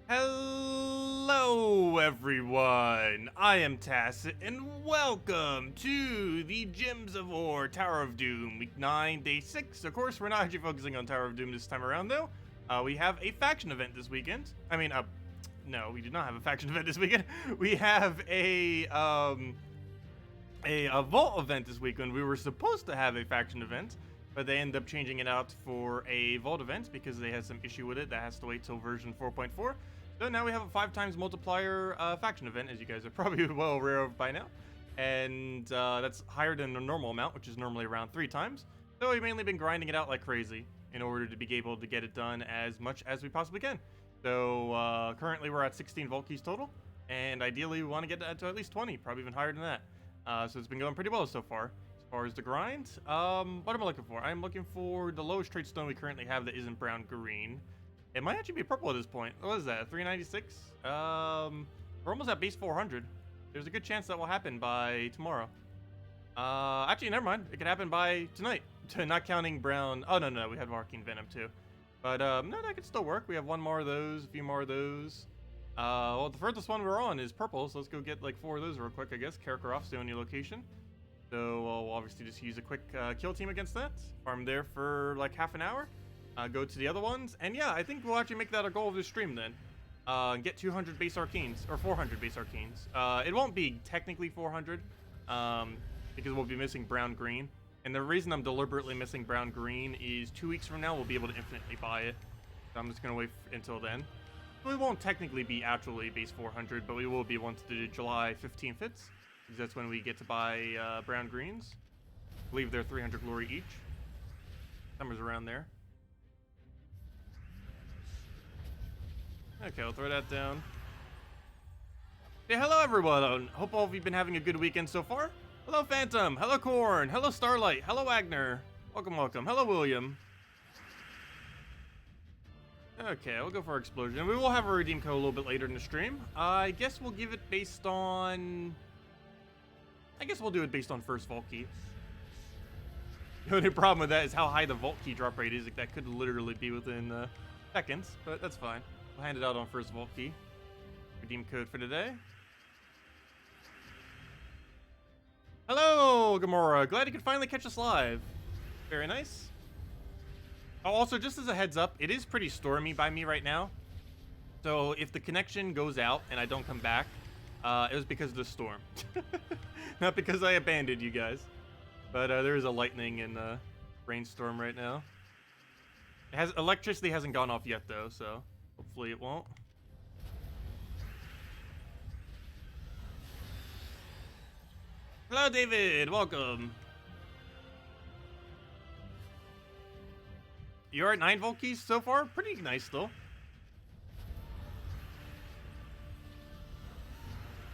Hello everyone, I am Tacet and welcome to the Gems of War Tower of Doom Week 9 Day 6. Of course, we're not actually focusing on Tower of Doom this time around though. We have a faction event this weekend. No, we do not have a faction event this weekend. We have a vault event this weekend. We were supposed to have a faction event, but they end up changing it out for a vault event because they had some issue with it that has to wait till version 4.4. So now we have a 5x multiplier faction event, as you guys are probably well aware of by now. And that's higher than the normal amount, which is normally around 3 times. So we've mainly been grinding it out like crazy in order to be able to get it done as much as we possibly can. So currently we're at 16 vault keys total, and ideally we want to get that to at least 20, probably even higher than that. So it's been going pretty well so far. As far as the grind, what am I looking for? I'm looking for the lowest trade stone we currently have that isn't brown-green. It might actually be purple at this point. What is that, 396? We're almost at base 400. There's a good chance that will happen by tomorrow. Actually, never mind. It could happen by tonight. Not counting brown. Oh, no, we have Arcane Venom too. But, no, that could still work. We have one more of those, a few more of those. Well, the furthest one we're on is purple, so let's go get like 4 of those real quick, I guess. Karakarof's the only location. So we'll obviously just use a quick kill team against that. Farm there for like half an hour. Go to the other ones. And yeah, I think we'll actually make that a goal of this stream then. Get 200 base arcanes, or 400 base arcanes. It won't be technically 400, because we'll be missing brown-green. And the reason I'm deliberately missing brown-green is 2 weeks from now we'll be able to infinitely buy it. So I'm just going to wait until then. We won't technically be actually base 400, but we will be once the July 15th hits. Because that's when we get to buy brown greens. I believe they're 300 glory each. Numbers around there. Okay, I'll throw that down. Hey, hello everyone. Hope all of you have been having a good weekend so far. Hello Phantom. Hello Corn. Hello Starlight. Hello Wagner. Welcome. Hello William. Okay, we'll go for our explosion. We will have a redeem code a little bit later in the stream. I guess we'll give it based on... I guess we'll do it based on first vault key. The only problem with that is how high the vault key drop rate is. Like, that could literally be within seconds, but that's fine. We'll hand it out on first vault key. Redeem code for today. Hello, Gamora. Glad you could finally catch us live. Very nice. Oh, also, just as a heads up, it is pretty stormy by me right now. So if the connection goes out and I don't come back, it was because of the storm. Not because I abandoned you guys. But there is a lightning and rainstorm right now. Electricity hasn't gone off yet though, so hopefully it won't. Hello David, welcome. You're at 9 volt keys so far? Pretty nice though.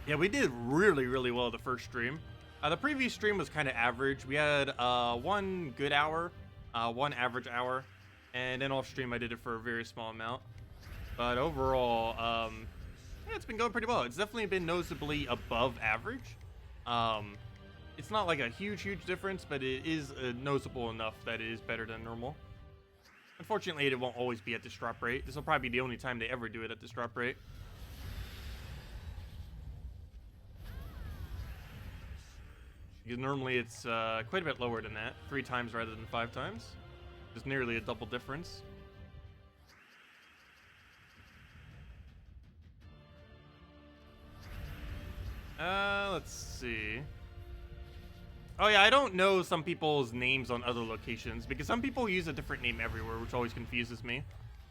Yeah, we did really well the first stream. The previous stream was kind of average. We had 1 good hour, 1 average hour, and then off stream I did it for a very small amount. But overall, yeah, it's been going pretty well. It's definitely been noticeably above average. It's not like a huge difference, but it is noticeable enough that it is better than normal. Unfortunately, it won't always be at this drop rate. This will probably be the only time they ever do it at this drop rate. Because normally it's quite a bit lower than that, 3 times rather than 5 times. Just nearly a double difference. Let's see. Oh yeah, I don't know some people's names on other locations, because some people use a different name everywhere, which always confuses me.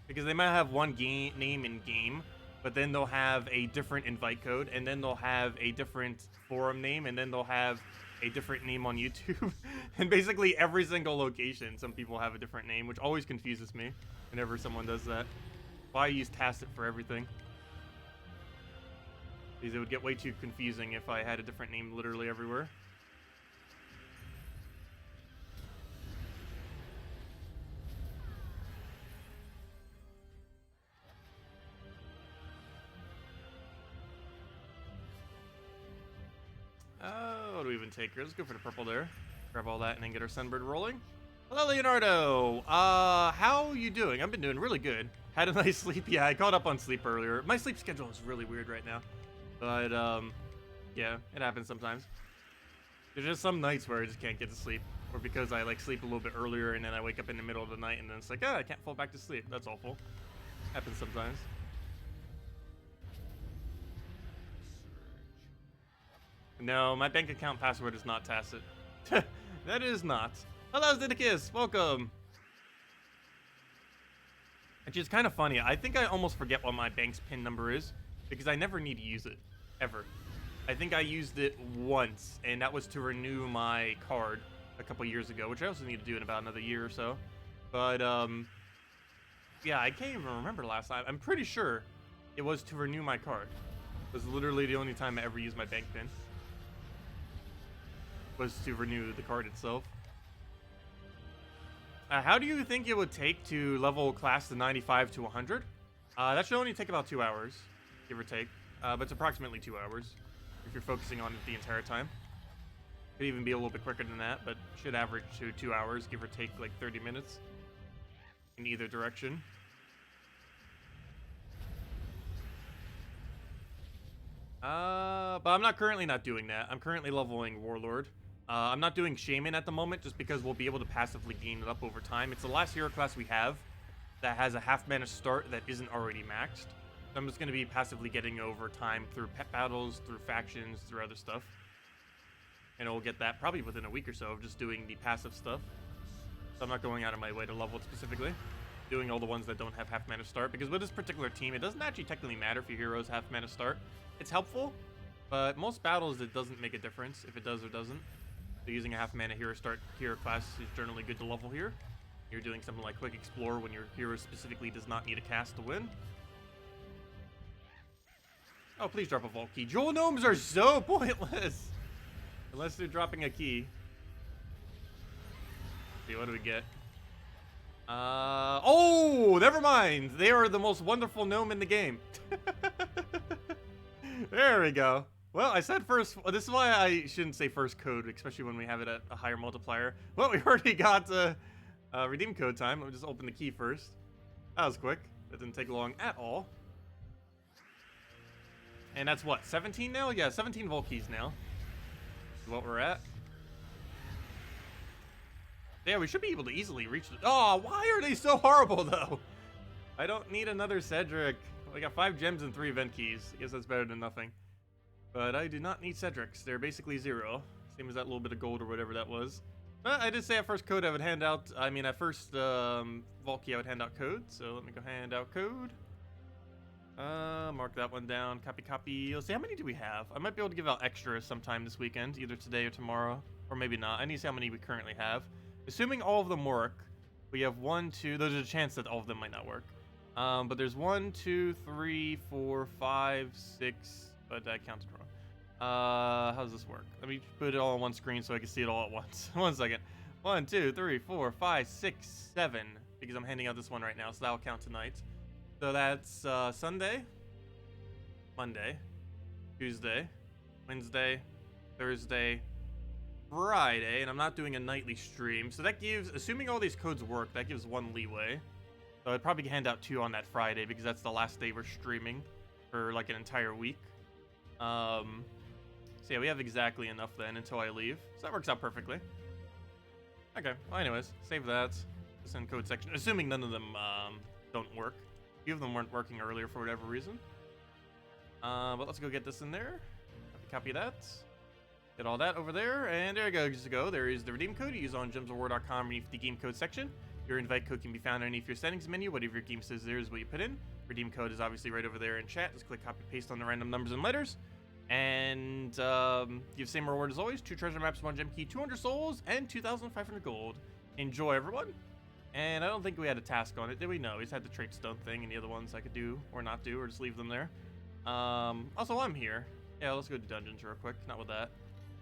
Because they might have one name in game, but then they'll have a different invite code, and then they'll have a different forum name, and then they'll have a different name on YouTube. And basically every single location, some people have a different name, which always confuses me whenever someone does that. Why use Tacet for everything? Because it would get way too confusing if I had a different name literally everywhere. What do we even take here? Let's go for the purple there. Grab all that and then get our Sunbird rolling. Hello, Leonardo. How you doing? I've been doing really good. Had a nice sleep. Yeah, I caught up on sleep earlier. My sleep schedule is really weird right now. But, yeah, it happens sometimes. There's just some nights where I just can't get to sleep. Or because I, like, sleep a little bit earlier and then I wake up in the middle of the night and then it's like, ah, I can't fall back to sleep. That's awful. Happens sometimes. No, my bank account password is not Tacet. That is not. Hello, Zeddicus. Welcome. Which is kind of funny. I think I almost forget what my bank's PIN number is because I never need to use it, ever. I think I used it once, and that was to renew my card a couple years ago, which I also need to do in about another year or so. But, yeah, I can't even remember last time. I'm pretty sure it was to renew my card. It was literally the only time I ever used my bank PIN. Was to renew the card itself. How do you think it would take to level class to 95 to 100? That should only take about 2 hours, give or take. But it's approximately 2 hours if you're focusing on it the entire time. Could even be a little bit quicker than that, but should average to 2 hours, give or take like 30 minutes in either direction. But I'm not currently doing that. I'm currently leveling Warlord. I'm not doing Shaman at the moment just because we'll be able to passively gain it up over time. It's the last hero class we have that has a half mana start that isn't already maxed. So I'm just going to be passively getting over time through pet battles, through factions, through other stuff. And we'll get that probably within a week or so of just doing the passive stuff. So I'm not going out of my way to level it specifically. Doing all the ones that don't have half mana start. Because with this particular team, it doesn't actually technically matter if your heroes have mana start. It's helpful, but most battles it doesn't make a difference if it does or doesn't. So using a half mana hero class is generally good to level here. You're doing something like Quick Explore when your hero specifically does not need a cast to win. Oh, please drop a vault key. Jewel Gnomes are so pointless! Unless they're dropping a key. See, what do we get? Oh, never mind! They are the most wonderful gnome in the game. There we go. Well, I said first. Well, this is why I shouldn't say first code, especially when we have it at a higher multiplier. Well, we already got redeem code time. Let me just open the key first. That was quick. That didn't take long at all. And that's what, 17 now? Yeah, 17 vault keys now. Is what we're at. Yeah, we should be able to easily reach the... Oh, why are they so horrible, though? I don't need another Cedric. I got 5 gems and 3 event keys. I guess that's better than nothing. But I do not need Cedrics. They're basically 0. Same as that little bit of gold or whatever that was. But I did say at first code I would hand out... I mean, at first vault key I would hand out code. So let me go hand out code. Mark that one down. Copy. Let's see, how many do we have? I might be able to give out extras sometime this weekend. Either today or tomorrow. Or maybe not. I need to see how many we currently have. Assuming all of them work. We have 1, 2... There's a chance that all of them might not work. But there's 1, 2, 3, 4, 5, 6... But I counted wrong. How does this work? Let me put it all on one screen so I can see it all at once. 1 second. 1, 2, 3, 4, 5, 6, 7. Because I'm handing out this one right now, so that'll count tonight. So that's Sunday, Monday, Tuesday, Wednesday, Thursday, Friday, and I'm not doing a nightly stream. So that gives, assuming all these codes work, that gives 1 leeway. So I'd probably hand out 2 on that Friday because that's the last day we're streaming for like an entire week. So yeah, we have exactly enough then until I leave. So that works out perfectly. Okay, well anyways, save that. Just in code section, assuming none of them don't work. A few of them weren't working earlier for whatever reason. But let's go get this in there. Copy that. Get all that over there, and there you go. Just go. There is the redeem code you use on gemsofwar.com beneath the game code section. Your invite code can be found underneath your settings menu. Whatever your game says there is what you put in. Redeem code is obviously right over there in chat. Just click copy paste on the random numbers and letters. And you have the same reward as always. 2 treasure maps, 1 gem key, 200 souls, and 2,500 gold. Enjoy, everyone. And I don't think we had a task on it, did we? No, we just had the trait stone thing and the other ones I could do or not do or just leave them there. Also, I'm here. Yeah, let's go to dungeons real quick. Not with that.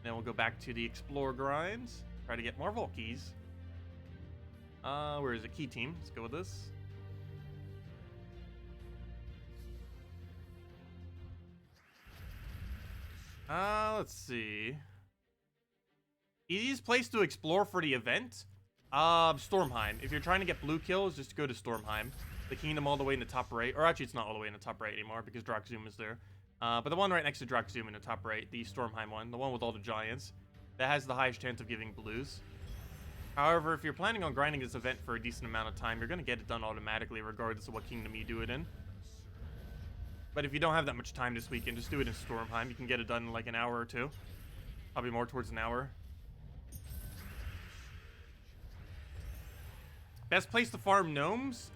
Then we'll go back to the explore grinds. Try to get more vault keys. Where is it? Key team. Let's go with this. Let's see. Easiest place to explore for the event? Stormheim. If you're trying to get blue kills, just go to Stormheim. The kingdom all the way in the top right. Or actually, it's not all the way in the top right anymore because Drakzoom is there. But the one right next to Drakzoom in the top right, the Stormheim one, the one with all the giants, that has the highest chance of giving blues. However, if you're planning on grinding this event for a decent amount of time, you're going to get it done automatically regardless of what kingdom you do it in. But if you don't have that much time this weekend, just do it in Stormheim. You can get it done in like an hour or two. Probably more towards an hour. Best place to farm gnomes?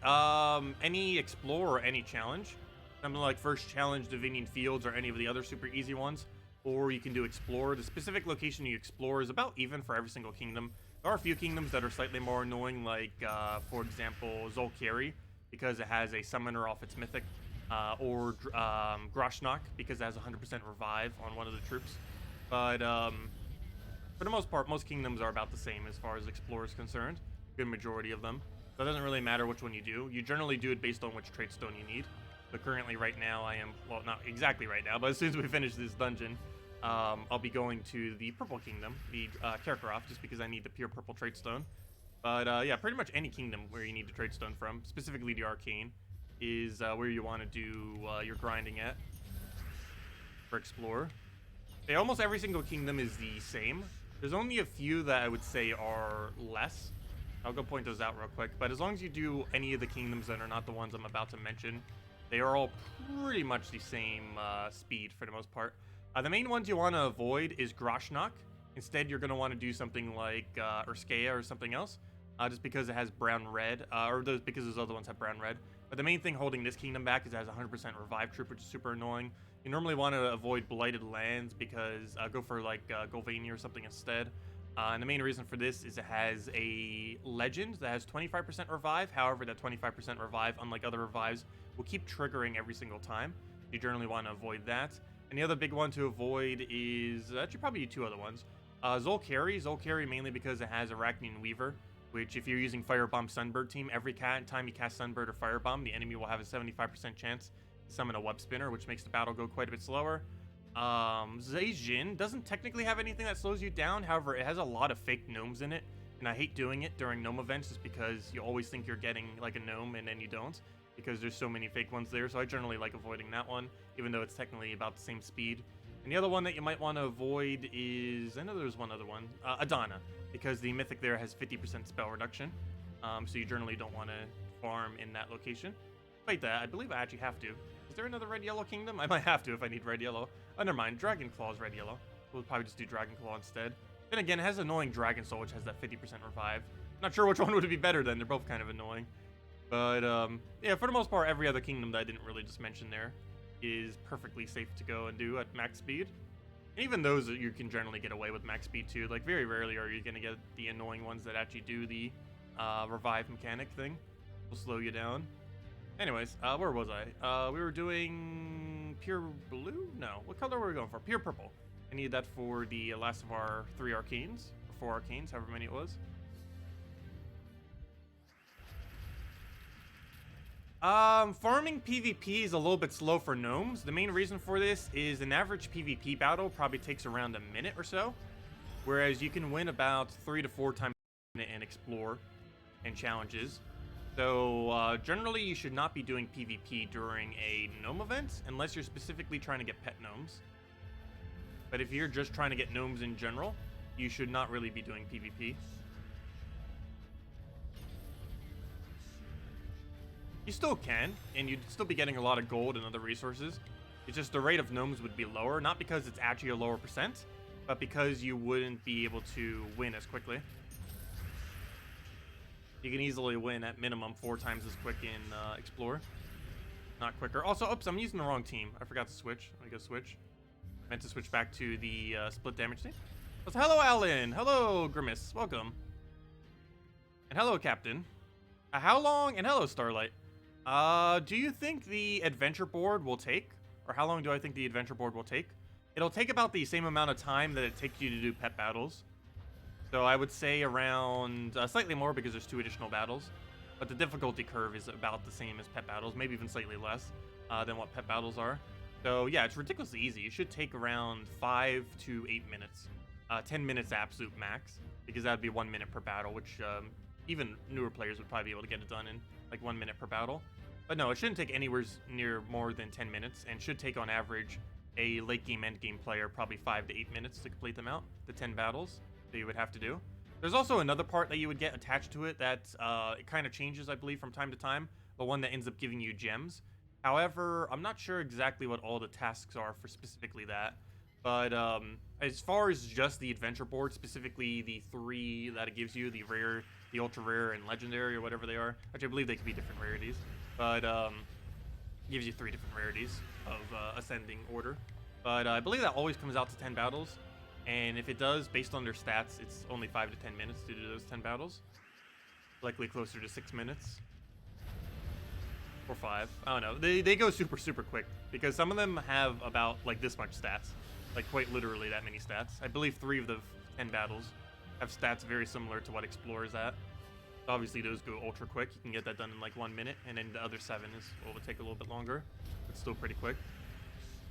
Any explore or any challenge. Something like first challenge, Divinian Fields, or any of the other super easy ones. Or you can do explore. The specific location you explore is about even for every single kingdom. There are a few kingdoms that are slightly more annoying, like, for example, Zolkeri, because it has a summoner off its mythic. Or Groshnok, because it has 100% revive on one of the troops. But for the most part, most kingdoms are about the same as far as explore is concerned. Good majority of them. So it doesn't really matter which one you do. You generally do it based on which trait stone you need. But currently right now I am, well, not exactly right now, but as soon as we finish this dungeon, I'll be going to the purple kingdom, the Karkaroth, just because I need the pure purple trait stone. But yeah, pretty much any kingdom where you need the trait stone from, specifically the arcane, is where you want to do your grinding at for explore. Okay, almost every single kingdom is the same. There's only a few that I would say are less. I'll go point those out real quick. But as long as you do any of the kingdoms that are not the ones I'm about to mention, they are all pretty much the same speed for the most part. The main ones you want to avoid is Groshnok. Instead, you're going to want to do something like Urskea or something else, just because it has brown-red, because those other ones have brown-red. But the main thing holding this kingdom back is it has 100% revive troop, which is super annoying. You normally want to avoid Blighted Lands because go for like Golvania or something instead. And the main reason for this is it has a legend that has 25% revive. However, that 25% revive, unlike other revives, will keep triggering every single time. You generally want to avoid that. And the other big one to avoid is actually probably two other ones. Zolkeri mainly because it has Arachnean Weaver, which if you're using Firebomb Sunbird team, every time you cast Sunbird or Firebomb, the enemy will have a 75% chance to summon a Web Spinner, which makes the battle go quite a bit slower. Zejin doesn't technically have anything that slows you down, however, it has a lot of fake gnomes in it, and I hate doing it during gnome events just because you always think you're getting like a gnome and then you don't, because there's so many fake ones there, so I generally like avoiding that one, even though it's technically about the same speed. And the other one that you might want to avoid is, I know there's one other one, Adana, because the mythic there has 50% spell reduction, so you generally don't want to farm in that location. Wait, I believe I actually have to. Is there another red-yellow kingdom? I might have to if I need red-yellow. Oh, never mind. Dragon Claw is red-yellow. We'll probably just do Dragon Claw instead. Then again, it has annoying Dragon Soul, which has that 50% revive. Not sure which one would be better then. They're both kind of annoying. But, yeah, for the most part, every other kingdom that I didn't really just mention there is perfectly safe to go and do at max speed. And even those you can generally get away with max speed too. Like, very rarely are you going to get the annoying ones that actually do the revive mechanic thing. Will slow you down. Anyways, where was I? We were doing pure blue? No. What color were we going for? Pure purple. I need that for the last of our 3 arcanes. Or 4 arcanes, however many it was. Farming PvP is a little bit slow for gnomes. The main reason for this is an average PvP battle probably takes around a minute or so. Whereas you can win about 3 to 4 times a minute and explore and challenges. So, generally you should not be doing PvP during a gnome event, unless you're specifically trying to get pet gnomes. But if you're just trying to get gnomes in general, you should not really be doing PvP. You still can, and you'd still be getting a lot of gold and other resources. It's just the rate of gnomes would be lower, not because it's actually a lower percent, but because you wouldn't be able to win as quickly. You can easily win at minimum 4 times as quick in Explore. Not quicker. Also, oops, I'm using the wrong team. I forgot to switch. Let me go switch. Meant to switch back to the split damage team. So, hello, Alan. Hello, Grimace. Welcome. And hello, Captain. How long? And hello, Starlight. Do you think the adventure board will take? Or how long do I think the adventure board will take? It'll take about the same amount of time that it takes you to do pet battles. So I would say around slightly more because there's 2 additional battles. But the difficulty curve is about the same as pet battles, maybe even slightly less than what pet battles are. So yeah, it's ridiculously easy. It should take around 5 to 8 minutes. 10 minutes absolute max, because that would be 1 minute per battle, which even newer players would probably be able to get it done in like 1 minute per battle. But no, it shouldn't take anywhere near more than 10 minutes, and should take on average a late game, end game player probably 5 to 8 minutes to complete them out, the 10 battles that you would have to do. There's also another part that you would get attached to it that it kind of changes, I believe, from time to time. The one that ends up giving you gems. However, I'm not sure exactly what all the tasks are for specifically that. But as far as just the adventure board, specifically the 3 that it gives you, the rare, the ultra rare, and legendary, or whatever they are. Actually, I believe they could be different rarities. But gives you 3 different rarities of ascending order. But I believe that always comes out to 10 battles. And if it does, based on their stats, it's only 5 to 10 minutes to do those 10 battles. Likely closer to 6 minutes. Or 5. I don't know. They go super, super quick. Because some of them have about, like, this much stats. Like, quite literally that many stats. I believe 3 of the 10 battles have stats very similar to what Explorer's at. Obviously, those go ultra quick. You can get that done in, like, 1 minute. And then the other 7 is what would take a little bit longer. But still pretty quick.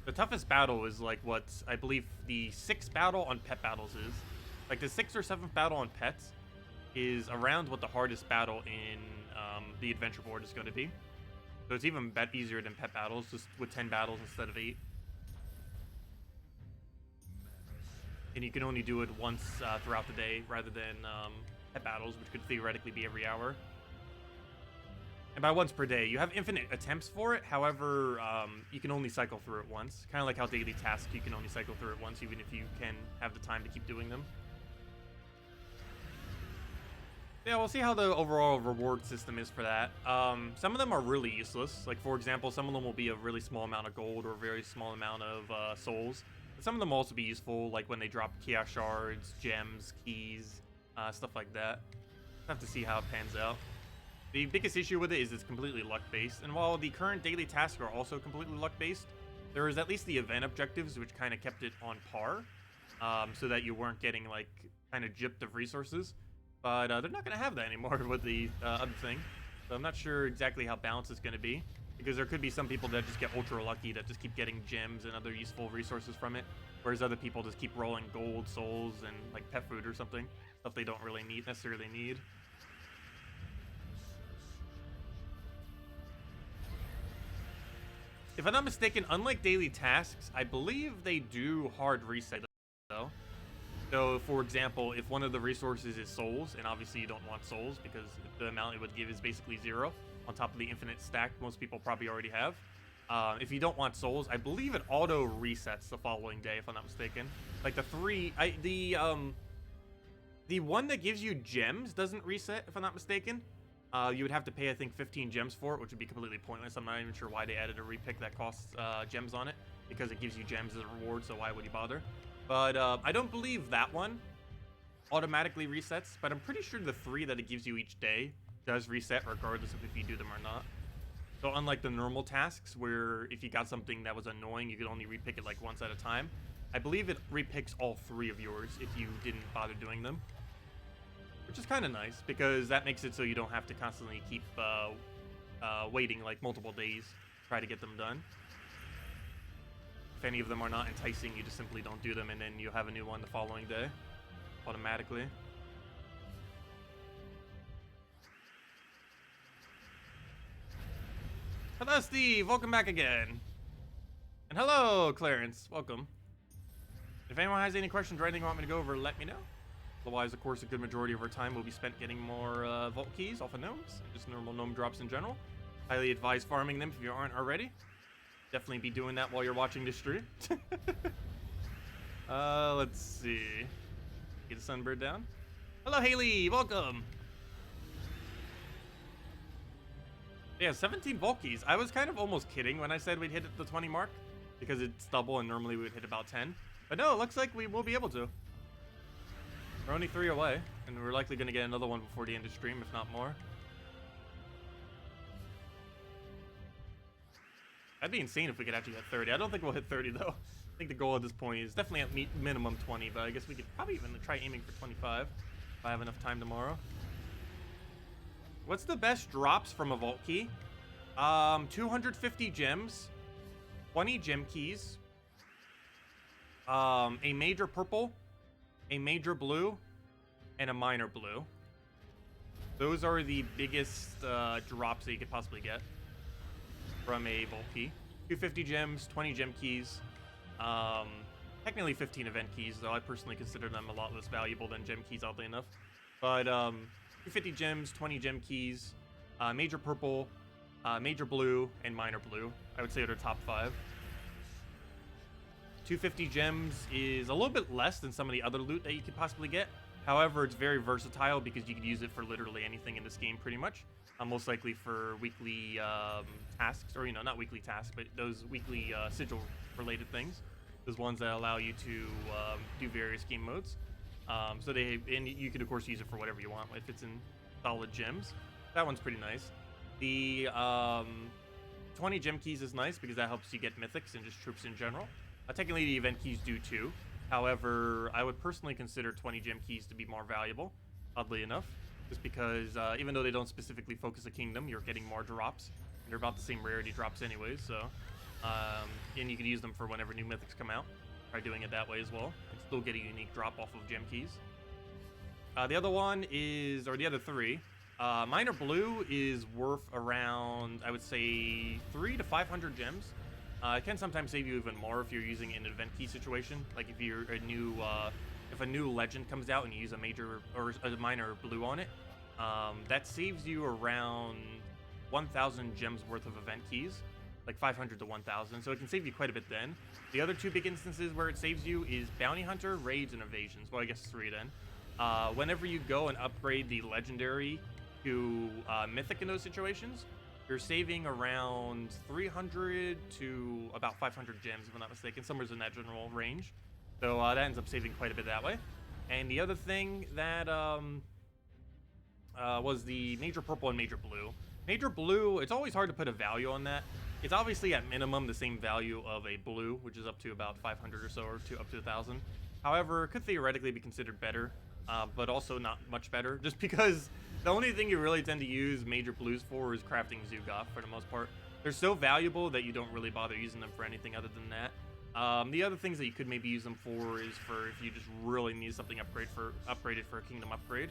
The toughest battle is, like, what I believe the 6th battle on pet battles is. Like, the 6th or 7th battle on pets is around what the hardest battle in the adventure board is going to be. So it's even easier than pet battles, just with 10 battles instead of 8. And you can only do it once throughout the day, rather than pet battles, which could theoretically be every hour. And by once per day, you have infinite attempts for it. However, you can only cycle through it once. Kind of like how daily tasks, you can only cycle through it once, even if you can have the time to keep doing them. Yeah, we'll see how the overall reward system is for that. Some of them are really useless. Like, for example, some of them will be a really small amount of gold or a very small amount of souls. But some of them will also be useful, like when they drop chaos shards, gems, keys, stuff like that. We'll have to see how it pans out. The biggest issue with it is it's completely luck-based. And while the current daily tasks are also completely luck-based, there is at least the event objectives, which kind of kept it on par. So that you weren't getting, like, kind of gypped of resources. But they're not going to have that anymore with the other thing. So I'm not sure exactly how balanced it's going to be. Because there could be some people that just get ultra lucky that just keep getting gems and other useful resources from it. Whereas other people just keep rolling gold, souls, and like pet food or something. Stuff they don't really necessarily need. If I'm not mistaken, unlike daily tasks, I believe they do hard reset though. So, for example, if one of the resources is souls, and obviously you don't want souls because the amount it would give is basically 0 on top of the infinite stack most people probably already have. If you don't want souls, I believe it auto resets the following day, if I'm not mistaken. Like the one that gives you gems doesn't reset, if I'm not mistaken. You would have to pay, I think, 15 gems for it, which would be completely pointless. I'm not even sure why they added a repick that costs gems on it, because it gives you gems as a reward, so why would you bother? But I don't believe that one automatically resets, but I'm pretty sure the 3 that it gives you each day does reset regardless of if you do them or not. So unlike the normal tasks, where if you got something that was annoying, you could only repick it like once at a time, I believe it repicks all 3 of yours if you didn't bother doing them. Which is kind of nice, because that makes it so you don't have to constantly keep waiting like multiple days to try to get them done. If any of them are not enticing, you just simply don't do them, and then you'll have a new one the following day, automatically. Hello, Steve! Welcome back again! And hello, Clarence! Welcome. If anyone has any questions or anything you want me to go over, let me know. Otherwise, of course, a good majority of our time will be spent getting more vault keys off of gnomes, and just normal gnome drops in general. Highly advise farming them if you aren't already. Definitely be doing that while you're watching this stream. Let's see. Get a sunbird down. Hello, Haley. Welcome. Yeah, 17 vault keys. I was kind of almost kidding when I said we'd hit the 20 mark, because it's double and normally we would hit about 10. But no, it looks like we will be able to. We're only 3 away, and we're likely going to get another one before the end of the stream, if not more. That'd be insane if we could actually hit 30. I don't think we'll hit 30, though. I think the goal at this point is definitely at minimum 20, but I guess we could probably even try aiming for 25 if I have enough time tomorrow. What's the best drops from a vault key? 250 gems, 20 gem keys, a major purple, a major blue, and a minor blue. Those are the biggest drops that you could possibly get from a vault key. 250 gems, 20 gem keys, technically 15 event keys, though I personally consider them a lot less valuable than gem keys, oddly enough. But 250 gems, 20 gem keys, major purple, major blue, and minor blue. I would say are the top 5. 250 gems is a little bit less than some of the other loot that you could possibly get. However, it's very versatile because you could use it for literally anything in this game, pretty much. Most likely for weekly tasks, or, you know, not weekly tasks, but those weekly sigil-related things. Those ones that allow you to do various game modes. And you could, of course, use it for whatever you want, if it's in solid gems. That one's pretty nice. The 20 gem keys is nice because that helps you get mythics and just troops in general. Technically, the event keys do too. However, I would personally consider 20 gem keys to be more valuable, oddly enough. Just because even though they don't specifically focus a kingdom, you're getting more drops. And they're about the same rarity drops anyways, so... and you can use them for whenever new mythics come out. Try doing it that way as well. And still get a unique drop off of gem keys. The other one is... or the other 3. Minor blue is worth around, I would say, 300 to 500 gems. It can sometimes save you even more if you're using an event key situation. Like if you're a new, if a new legend comes out and you use a major or a minor blue on it, that saves you around 1,000 gems worth of event keys, like 500 to 1,000. So it can save you quite a bit then. The other 2 big instances where it saves you is bounty hunter, raids, and evasions. Well, I guess 3 then. Whenever you go and upgrade the legendary to mythic in those situations, you're saving around 300 to about 500 gems, if I'm not mistaken. Somewhere in that general range. So that ends up saving quite a bit that way. And the other thing that was the major purple and major blue. Major blue, it's always hard to put a value on that. It's obviously at minimum the same value of a blue, which is up to about 500 or so, or up to 1,000. However, it could theoretically be considered better, but also not much better, just because the only thing you really tend to use major blues for is crafting Zugaf for the most part. They're so valuable that you don't really bother using them for anything other than that. The other things that you could maybe use them for is for if you just really need something upgraded for a kingdom upgrade,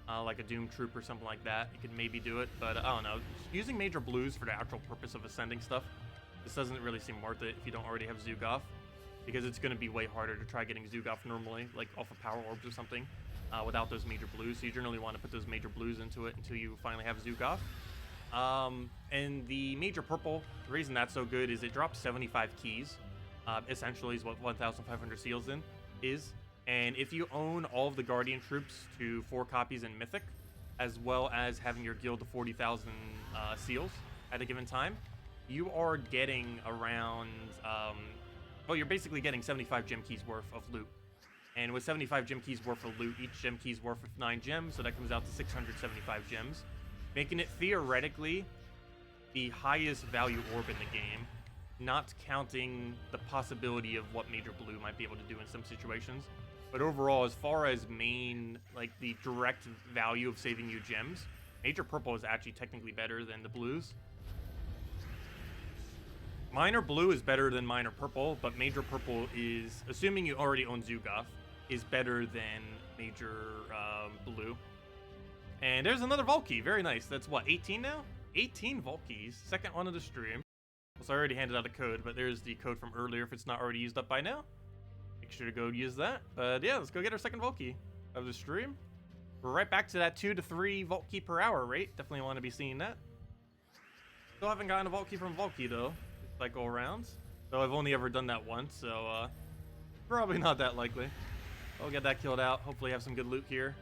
like a Doom Troop or something like that. You could maybe do it, but I don't know. Using major blues for the actual purpose of ascending stuff, this doesn't really seem worth it if you don't already have Zugaf, because it's going to be way harder to try getting Zugaf normally, like off of power orbs or something. Without those major blues, so you generally want to put those major blues into it until you finally have Zugaf. And the major purple, the reason that's so good is it drops 75 keys, essentially is what 1,500 seals is. And if you own all of the Guardian troops to 4 copies in Mythic, as well as having your guild to 40,000 seals at a given time, you are getting around, well, you're basically getting 75 gem keys worth of loot. And with 75 gem keys worth of loot, each gem key is worth 9 gems, so that comes out to 675 gems, making it theoretically the highest value orb in the game, not counting the possibility of what Major Blue might be able to do in some situations. But overall, as far as main, like the direct value of saving you gems, Major Purple is actually technically better than the blues. Minor Blue is better than Minor Purple, but Major Purple is, assuming you already own Zugaf, is better than Major Blue. And there's another Vault Key. Very nice. That's what, 18 now? 18 Vault Keys. Second one of the stream. So I already handed out a code, but there's the code from earlier if it's not already used up by now. Make sure to go use that. But yeah, let's go get our second Vault Key of the stream. We're right back to that 2 to 3 Vault Key per hour rate. Definitely want to be seeing that. Still haven't gotten a Vault Key from Vault Key though. Cycle arounds. So I've only ever done that once, so probably not that likely. I'll get that killed out. Hopefully have some good loot here.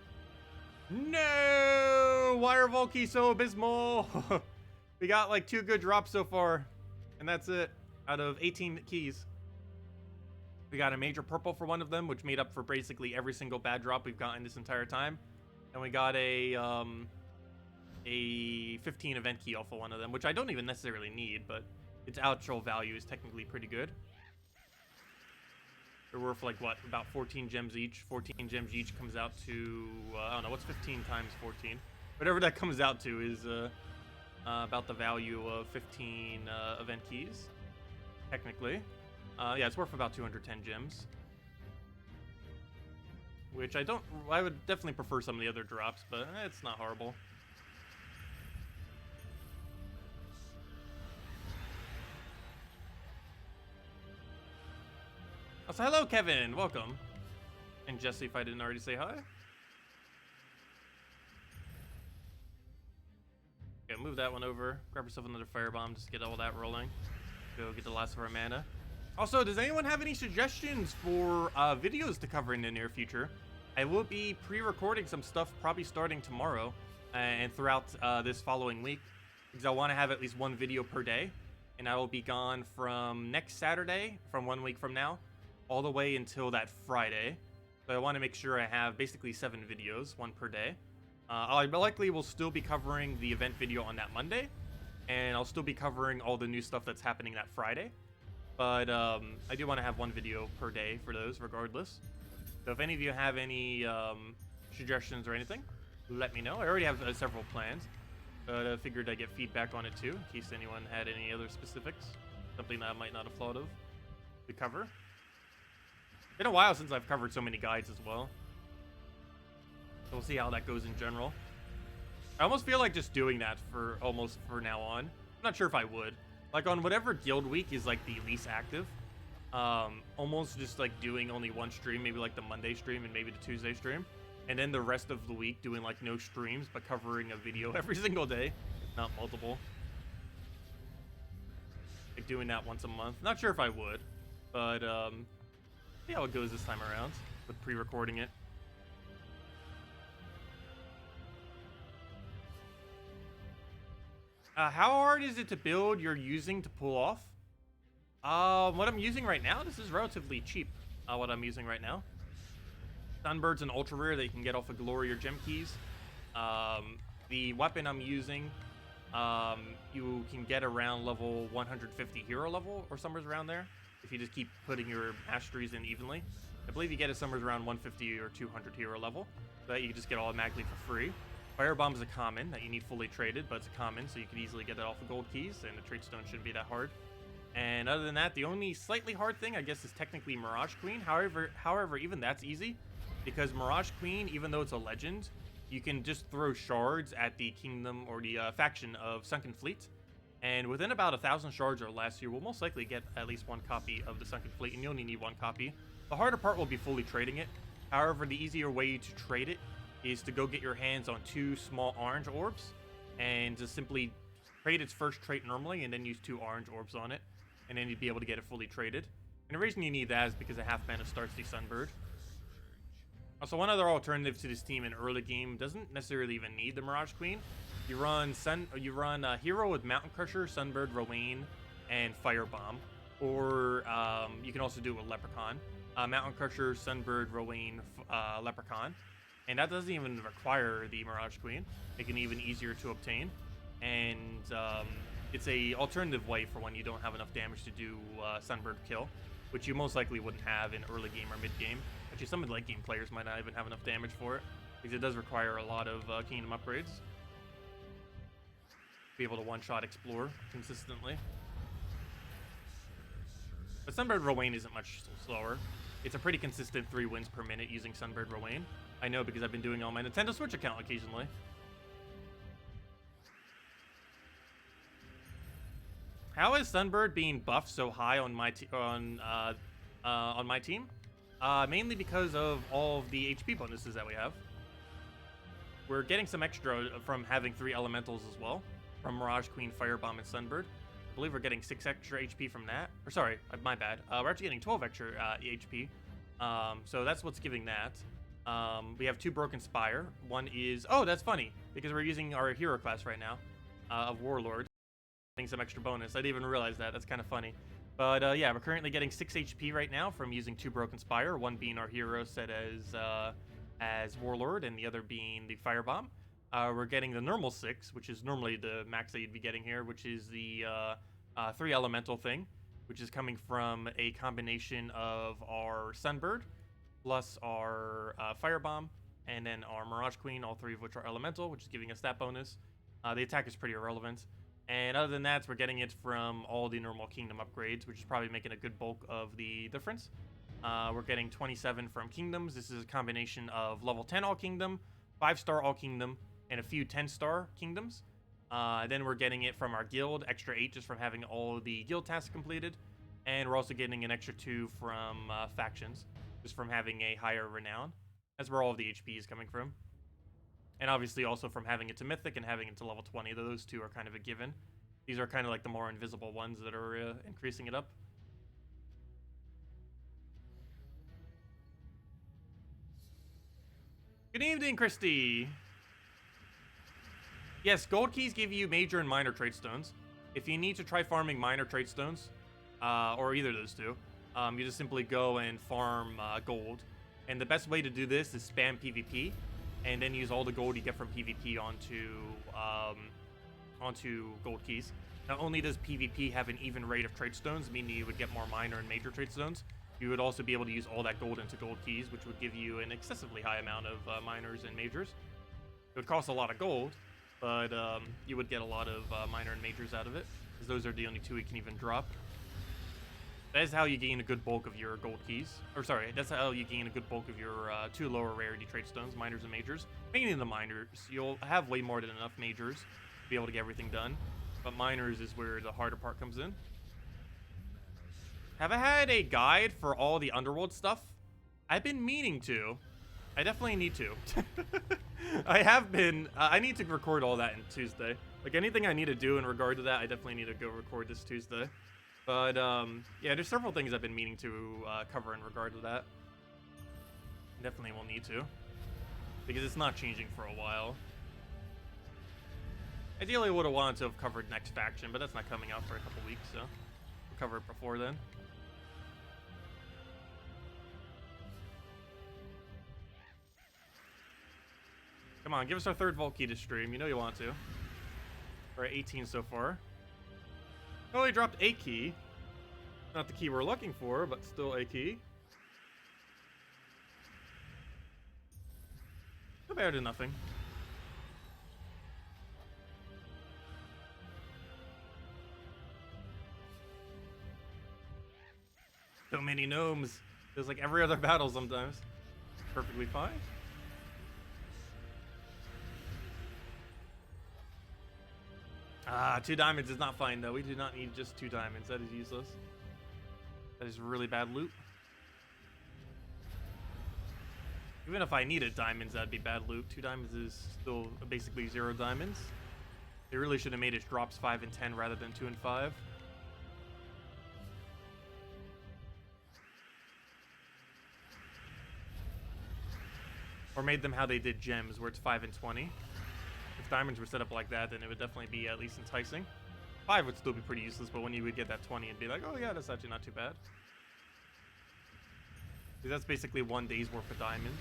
No! Why are Vault Keys so abysmal? We got like 2 good drops so far, and that's it out of 18 keys. We got a Major Purple for one of them, which made up for basically every single bad drop we've gotten this entire time. And we got a 15 event key off of one of them, which I don't even necessarily need, but its actual value is technically pretty good. They're worth like what, about 14 gems each. 14 gems each comes out to I don't know, what's 15 times 14? Whatever that comes out to is about the value of 15 event keys, technically. Yeah, it's worth about 210 gems, which I would definitely prefer some of the other drops, but it's not horrible. So hello, Kevin. Welcome. And Jesse, if I didn't already say hi. Okay, move that one over. Grab yourself another firebomb just to get all that rolling. Go get the last of our mana. Also, does anyone have any suggestions for videos to cover in the near future? I will be pre-recording some stuff probably starting tomorrow and throughout this following week, because I want to have at least one video per day, and I will be gone from next Saturday, from 1 week from now, all the way until that Friday. So I want to make sure I have basically 7 videos, 1 per day. I likely will still be covering the event video on that Monday, and I'll still be covering all the new stuff that's happening that Friday. But I do want to have 1 video per day for those, regardless. So if any of you have any suggestions or anything, let me know. I already have several plans, but I figured I'd get feedback on it too, in case anyone had any other specifics, something that I might not have thought of to cover. It's been a while since I've covered so many guides as well. So we'll see how that goes in general. I almost feel like just doing that for now on. I'm not sure if I would. Like on whatever guild week is like the least active, almost just like doing only 1 stream, maybe like the Monday stream and maybe the Tuesday stream. And then the rest of the week doing like no streams, but covering a video every single day, not multiple. Like doing that once a month. Not sure if I would, but see how it goes this time around with pre-recording it. How hard is it to build you're using to pull off? What I'm using right now, this is relatively cheap, what I'm using right now. Sunbird's an ultra rare that you can get off of Glory or Gem Keys. The weapon I'm using, you can get around level 150 hero level, or somewhere around there, if you just keep putting your masteries in evenly. I believe you get it somewhere around 150 or 200 hero level, so that you can just get automatically for free. Firebomb is a common that you need fully traded, but it's a common, so you can easily get that off of gold keys, and the trade stone shouldn't be that hard. And other than that, the only slightly hard thing, I guess, is technically Mirage Queen. However, even that's easy, because Mirage Queen, even though it's a legend, you can just throw shards at the kingdom or the faction of Sunken Fleet, and within about 1,000 shards or less, you will most likely get at least 1 copy of the Sunken Fleet, and you only need 1 copy. The harder part will be fully trading it. However, the easier way to trade it is to go get your hands on 2 small orange orbs and just simply trade its first trait normally and then use 2 orange orbs on it, and then you'd be able to get it fully traded. And the reason you need that is because a half mana starts the Sunbird. Also, one other alternative to this team in early game doesn't necessarily even need the Mirage Queen. You run Hero with Mountain Crusher, Sunbird, Rowan, and Firebomb, or you can also do it with Leprechaun. Mountain Crusher, Sunbird, Rowan, Leprechaun. And that doesn't even require the Mirage Queen, making it even easier to obtain. And it's a alternative way for when you don't have enough damage to do Sunbird kill, which you most likely wouldn't have in early game or mid game. Actually, some of the late game players might not even have enough damage for it, because it does require a lot of kingdom upgrades to be able to one-shot explore consistently. But Sunbird Rowan isn't much slower. It's a pretty consistent 3 wins per minute using Sunbird Rowan. I know because I've been doing on my Nintendo Switch account occasionally. How is Sunbird being buffed so high on my team? Mainly because of all of the HP bonuses that we have. We're getting some extra from having 3 elementals as well, from Mirage Queen, Firebomb, and Sunbird. I believe we're getting 6 extra HP from that. Or sorry, my bad. We're actually getting 12 extra HP. So that's what's giving that. We have 2 Broken Spire. One is... Oh, that's funny, because we're using our hero class right now of Warlord. Getting some extra bonus. I didn't even realize that. That's kind of funny. But yeah, we're currently getting 6 HP right now from using 2 Broken Spire. One being our hero set as Warlord, and the other being the Firebomb. We're getting the normal 6, which is normally the max that you'd be getting here, which is the 3 elemental thing, which is coming from a combination of our Sunbird plus our Firebomb, and then our Mirage Queen, all 3 of which are elemental, which is giving us that bonus. The attack is pretty irrelevant. And other than that, we're getting it from all the normal kingdom upgrades, which is probably making a good bulk of the difference. We're getting 27 from kingdoms. This is a combination of level 10 all kingdom, 5-star all kingdom, and a few 10-star kingdoms. Then we're getting it from our guild, extra 8 just from having all the guild tasks completed. And we're also getting an extra 2 from factions, just from having a higher renown. That's where all of the HP is coming from. And obviously also from having it to Mythic and having it to level 20. Those two are kind of a given. These are kind of like the more invisible ones that are increasing it up. Good evening, Christy. Yes, gold keys give you major and minor trade stones. If you need to try farming minor trade stones, or either of those two, you just simply go and farm gold. And the best way to do this is spam PvP, and then use all the gold you get from PvP onto gold keys. Not only does PvP have an even rate of trade stones, meaning you would get more minor and major trade stones, you would also be able to use all that gold into gold keys, which would give you an excessively high amount of minors and majors. It would cost a lot of gold, but you would get a lot of minor and majors out of it, because those are the only two you can even drop. That is how you gain a good bulk of your gold keys. Or sorry, that's how you gain a good bulk of your 2 lower rarity trade stones, minors and majors. Mainly the minors. You'll have way more than enough majors to be able to get everything done. But minors is where the harder part comes in. Have I had a guide for all the Underworld stuff? I've been meaning to. I definitely need to. I have been. I need to record all that in Tuesday. Like anything I need to do in regard to that, I definitely need to go record this Tuesday. But yeah, there's several things I've been meaning to cover in regard to that. Definitely will need to, because it's not changing for a while. Ideally, I would have wanted to have covered next faction, but that's not coming out for a couple weeks, so we'll cover it before then. Come on, give us our 3rd vault key to stream. You know you want to. We're at 18 so far. Oh, he dropped a key. Not the key we're looking for, but still a key. No better than nothing. So many gnomes. Feels like every other battle sometimes. Perfectly fine. Ah, 2 diamonds is not fine though. We do not need just 2 diamonds. That is useless. That is really bad loot. Even if I needed diamonds, that'd be bad loot. 2 diamonds is still basically 0 diamonds. They really should have made it drops 5 and 10 rather than 2 and 5. Or made them how they did gems, where it's 5 and 20. If diamonds were set up like that, then it would definitely be at least enticing. 5 would still be pretty useless, but when you would get that 20, it'd be like, oh yeah, that's actually not too bad. Because that's basically 1 day's worth of diamonds.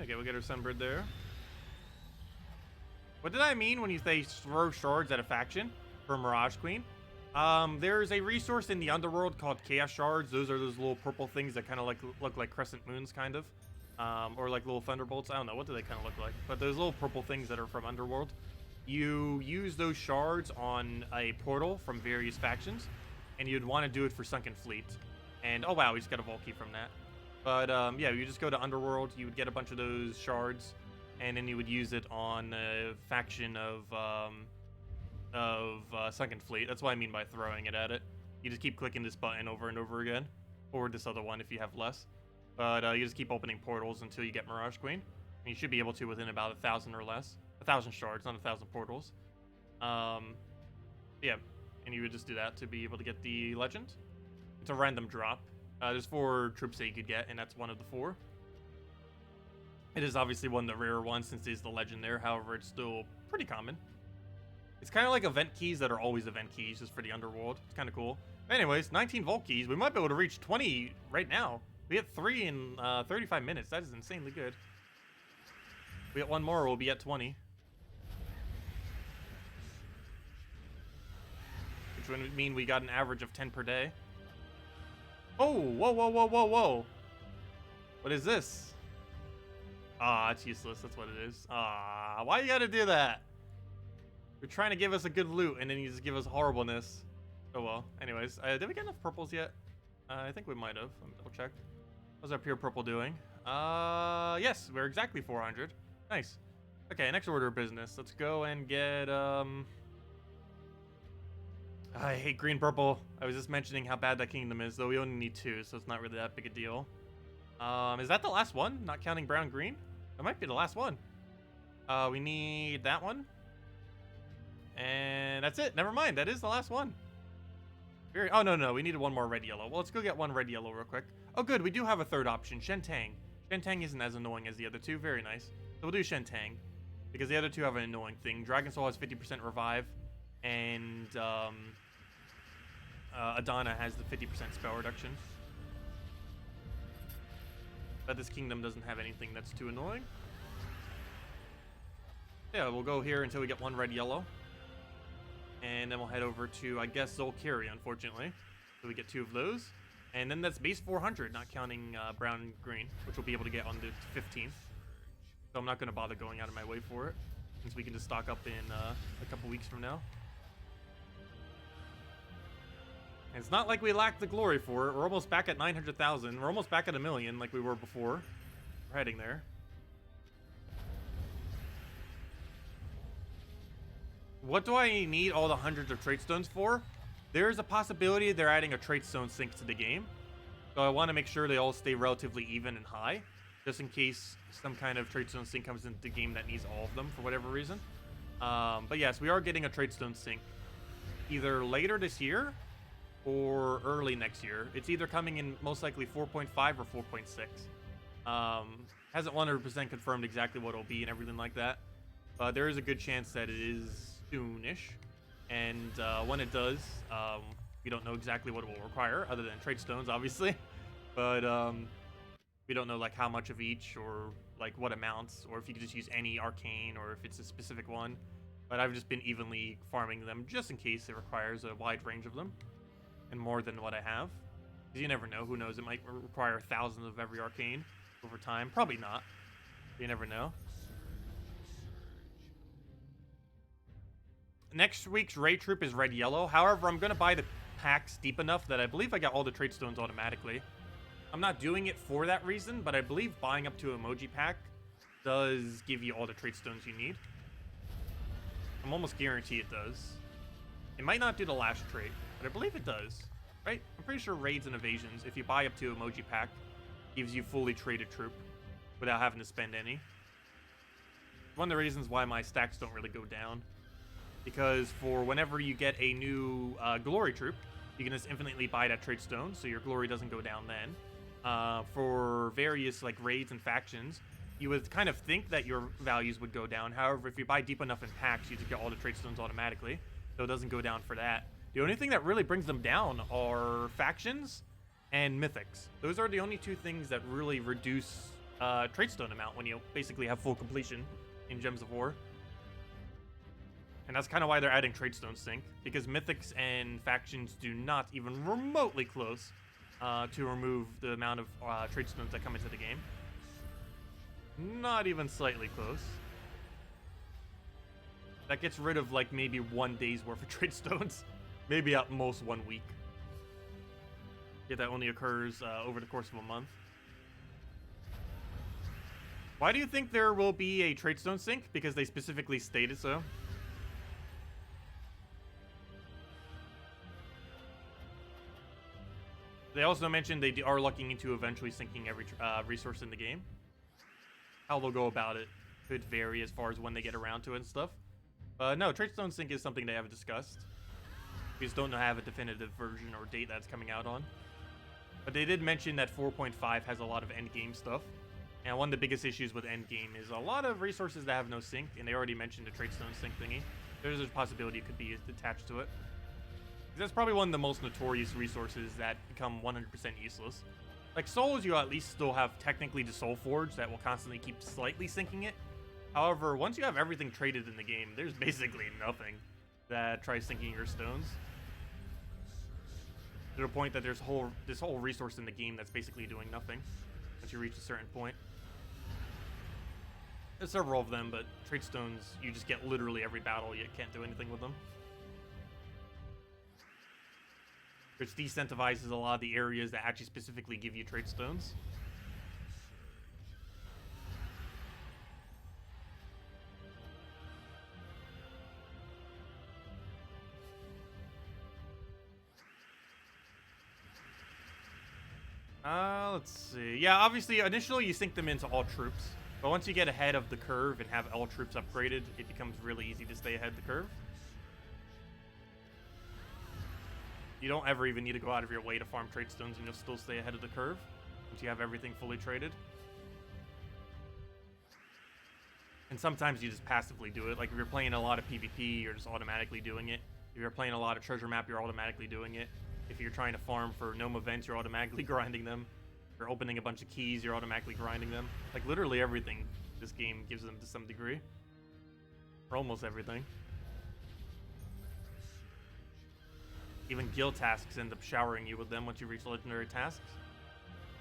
Okay, we'll get our sunbird there. What did I mean when you say throw shards at a faction for Mirage Queen? There's a resource in the Underworld called Chaos Shards. Those are those little purple things that kind of look like crescent moons, kind of. Or like little thunderbolts. I don't know, what do they kind of look like? But those little purple things that are from Underworld. You use those shards on a portal from various factions, and you'd want to do it for Sunken Fleet. And, oh wow, we just got a vault key from that. But yeah, you just go to Underworld, you would get a bunch of those shards, and then you would use it on a faction of Sunken Fleet. That's what I mean by throwing it at it. You just keep clicking this button over and over again, or this other one if you have less. But you just keep opening portals until you get Mirage Queen. And you should be able to within about 1,000 or less. 1,000 shards, not 1,000 portals. Yeah, and you would just do that to be able to get the legend. It's a random drop. There's 4 troops that you could get, and that's one of the 4. It is obviously one of the rarer ones since it's the legend there. However, it's still pretty common. It's kind of like event keys that are always event keys, just for the Underworld. It's kind of cool. Anyways, 19 vault keys. We might be able to reach 20 right now. We hit 3 in 35 minutes. That is insanely good. We get 1 more, we'll be at 20. Which would mean we got an average of 10 per day. Oh, whoa, whoa, whoa, whoa, whoa. What is this? Ah, it's useless. That's what it is. Ah, why you gotta do that? You're trying to give us a good loot, and then you just give us horribleness. Oh well. Anyways, did we get enough purples yet? I think we might have. Let me double check. How's our pure purple doing? Yes, we're exactly 400. Nice. Okay, next order of business. Let's go and get, I hate green purple. I was just mentioning how bad that kingdom is, though we only need 2, so it's not really that big a deal. Is that the last one? Not counting brown green? That might be the last one. We need that one. And that's it. Never mind. That is the last one. Oh, no. We needed one more red yellow. Well, let's go get one red yellow real quick. Oh, good. We do have a third option. Shentang. Shentang isn't as annoying as the other two. Very nice. So we'll do Shentang. Because the other two have an annoying thing. Dragon Soul has 50% revive. And Adana has the 50% spell reduction. But this kingdom doesn't have anything that's too annoying. Yeah, we'll go here until we get one red yellow. And then we'll head over to, I guess, Zolkiri, unfortunately. So we get 2 of those. And then that's base 400, not counting brown and green, which we'll be able to get on the 15th. So I'm not going to bother going out of my way for it, since we can just stock up in a couple weeks from now. And it's not like we lack the glory for it. We're almost back at 900,000. We're almost back at 1 million like we were before. We're heading there. What do I need all the hundreds of trait stones for? There's a possibility they're adding a trait stone sync to the game. So I want to make sure they all stay relatively even and high, just in case some kind of trait stone sync comes into the game that needs all of them for whatever reason. But yes, we are getting a trait stone sync either later this year or early next year. It's either coming in most likely 4.5 or 4.6. Hasn't 100% confirmed exactly what it'll be and everything like that. But there is a good chance that it is soonish, and when it does, we don't know exactly what it will require, other than trait stones, obviously. But we don't know like how much of each, or like what amounts, or if you can just use any arcane, or if it's a specific one. But I've just been evenly farming them just in case it requires a wide range of them, and more than what I have. Because you never know. Who knows? It might require thousands of every arcane over time. Probably not. You never know. Next week's raid troop is red yellow. However, I'm going to buy the packs deep enough that I believe I got all the trait stones automatically. I'm not doing it for that reason, but I believe buying up to emoji pack does give you all the trait stones you need. I'm almost guaranteed it does. It might not do the last trait, but I believe it does. Right? I'm pretty sure raids and evasions, if you buy up to emoji pack, gives you fully traded troop without having to spend any. One of the reasons why my stacks don't really go down. Because for whenever you get a new glory troop, you can just infinitely buy that trait stone, so your glory doesn't go down then. For various like raids and factions, you would kind of think that your values would go down. However, if you buy deep enough in packs, you just get all the trait stones automatically, so it doesn't go down for that. The only thing that really brings them down are factions and mythics. Those are the only 2 things that really reduce trait stone amount when you basically have full completion in Gems of War. And that's kind of why they're adding trait stone sync, because mythics and factions do not even remotely close to remove the amount of trait stones that come into the game. Not even slightly close. That gets rid of like maybe 1 day's worth of trait stones. Maybe at most 1 week. Yet that only occurs over the course of a month. Why do you think there will be a trait stone sync? Because they specifically stated so. They also mentioned they are looking into eventually syncing every resource in the game. How they'll go about it could vary as far as when they get around to it and stuff. No, trait stone sync is something they haven't discussed. We just don't have a definitive version or date that's coming out on. But they did mention that 4.5 has a lot of endgame stuff. And one of the biggest issues with endgame is a lot of resources that have no sync, and they already mentioned the trait stone sync thingy. There's a possibility it could be attached to it. That's probably one of the most notorious resources that become 100% useless. Like souls, you at least still have technically the soul forge that will constantly keep slightly syncing it. However, once you have everything traded in the game, there's basically nothing that tries syncing your stones. To the point that there's this whole resource in the game that's basically doing nothing once you reach a certain point. There's several of them, but trait stones, you just get literally every battle. You can't do anything with them. which decentivizes a lot of the areas that actually specifically give you trait stones. Let's see. Yeah, obviously, initially you sink them into all troops. But once you get ahead of the curve and have all troops upgraded, it becomes really easy to stay ahead of the curve. You don't ever even need to go out of your way to farm trait stones, and you'll still stay ahead of the curve once you have everything fully traded. And sometimes you just passively do it. Like if you're playing a lot of PvP, you're just automatically doing it. If you're playing a lot of treasure map, you're automatically doing it. If you're trying to farm for gnome events, you're automatically grinding them. If you're opening a bunch of keys, you're automatically grinding them. Like literally everything this game gives them to some degree. Or almost everything. Even guild tasks end up showering you with them once you reach legendary tasks.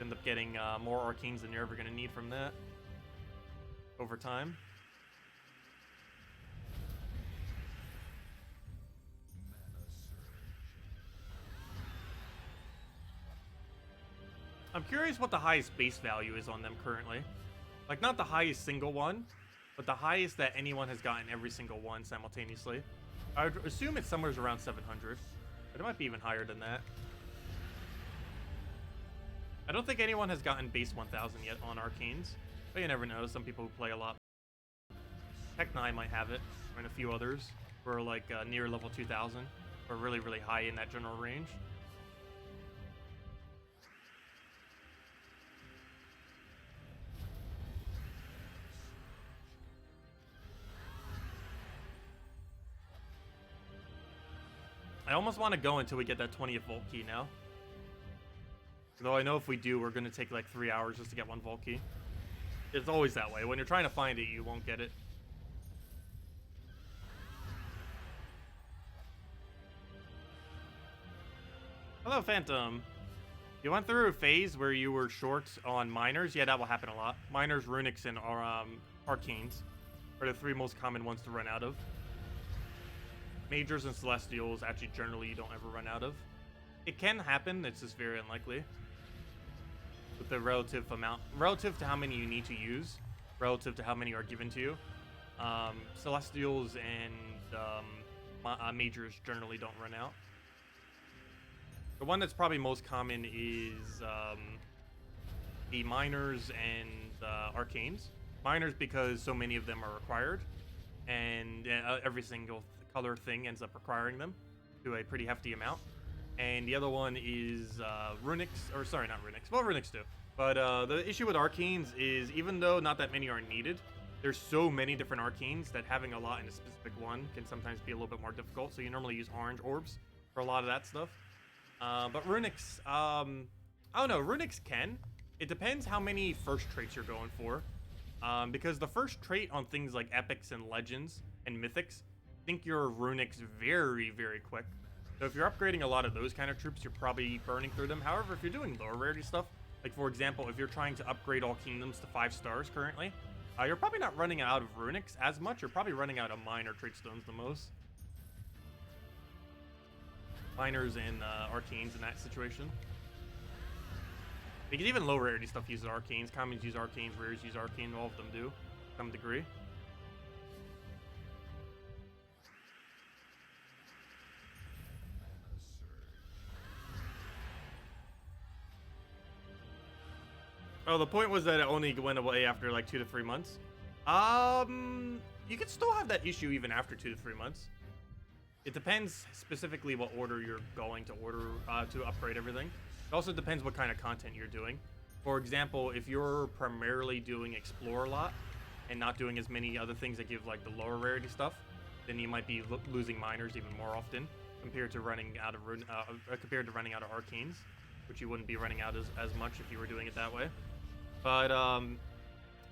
You end up getting more arcanes than you're ever going to need from that over time. I'm curious what the highest base value is on them currently. Like, not the highest single one, but the highest that anyone has gotten every single one simultaneously. I would assume it's somewhere around 700, but it might be even higher than that. I don't think anyone has gotten base 1000 yet on arcanes, but you never know. Some people who play a lot. Tech9 might have it, and a few others who are like near level 2000, or really, really high in that general range. I almost want to go until we get that 20th vault key now. Though I know if we do, we're going to take like 3 hours just to get one vault key. It's always that way. When you're trying to find it, you won't get it. Hello, Phantom. You went through a phase where you were short on miners? Yeah, that will happen a lot. Miners, runics, and arcanes are the 3 most common ones to run out of. Majors and celestials, actually, generally, you don't ever run out of. It can happen, it's just very unlikely. With the relative amount, relative to how many you need to use, relative to how many are given to you. Celestials and majors generally don't run out. The one that's probably most common is the miners and arcanes. Miners because so many of them are required, and every single color thing ends up requiring them to a pretty hefty amount. And the other one is runics, or sorry, not runics. Well, runics do. But the issue with arcanes is even though not that many are needed, there's so many different arcanes that having a lot in a specific one can sometimes be a little bit more difficult. So you normally use orange orbs for a lot of that stuff. But runics, I don't know, runics can. It depends how many first traits you're going for. Because the first trait on things like epics and legends and mythics, think your runics very, very quick. So if you're upgrading a lot of those kind of troops, you're probably burning through them. However, if you're doing lower rarity stuff, like for example, if you're trying to upgrade all kingdoms to 5 stars currently, you're probably not running out of runics as much. You're probably running out of minor trait stones the most. Miners and arcanes in that situation. Because even low rarity stuff uses arcanes. Commons use arcanes, rares use arcane. All of them do, to some degree. Oh, the point was that it only went away after like 2 to 3 months. You can still have that issue even after 2 to 3 months. It depends specifically what order you're going to upgrade everything. It also depends what kind of content you're doing. For example, if you're primarily doing explore a lot and not doing as many other things that give like the lower rarity stuff, then you might be losing miners even more often compared to running out of arcanes, which you wouldn't be running out as much if you were doing it that way. But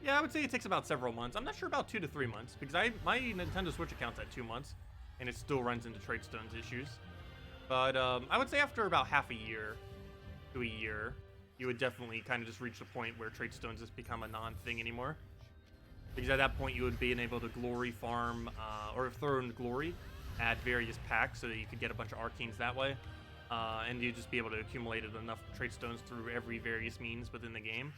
yeah, I would say it takes about several months. I'm not sure about 2 to 3 months because my Nintendo Switch account's at 2 months and it still runs into trait stones issues. But I would say after about half a year to a year, you would definitely kind of just reach the point where trait stones just become a non-thing anymore. Because at that point you would be able to glory farm or throw in glory at various packs so that you could get a bunch of arcanes that way. and you'd just be able to accumulate enough trade stones through every various means within the game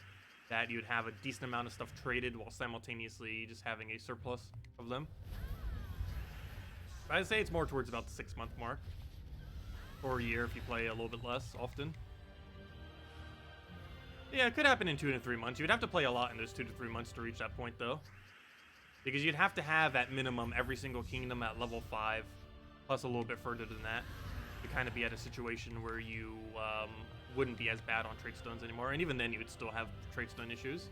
that you'd have a decent amount of stuff traded while simultaneously just having a surplus of them. I'd say it's more towards about the 6-month mark, or a year if you play a little bit less often. Yeah, it could happen in 2 to 3 months. You'd have to play a lot in those 2 to 3 months to reach that point, though. Because you'd have to have, at minimum, every single kingdom at level 5, plus a little bit further than that, to kind of be at a situation where you wouldn't be as bad on trade stones anymore. And even then, you would still have trade stone issues.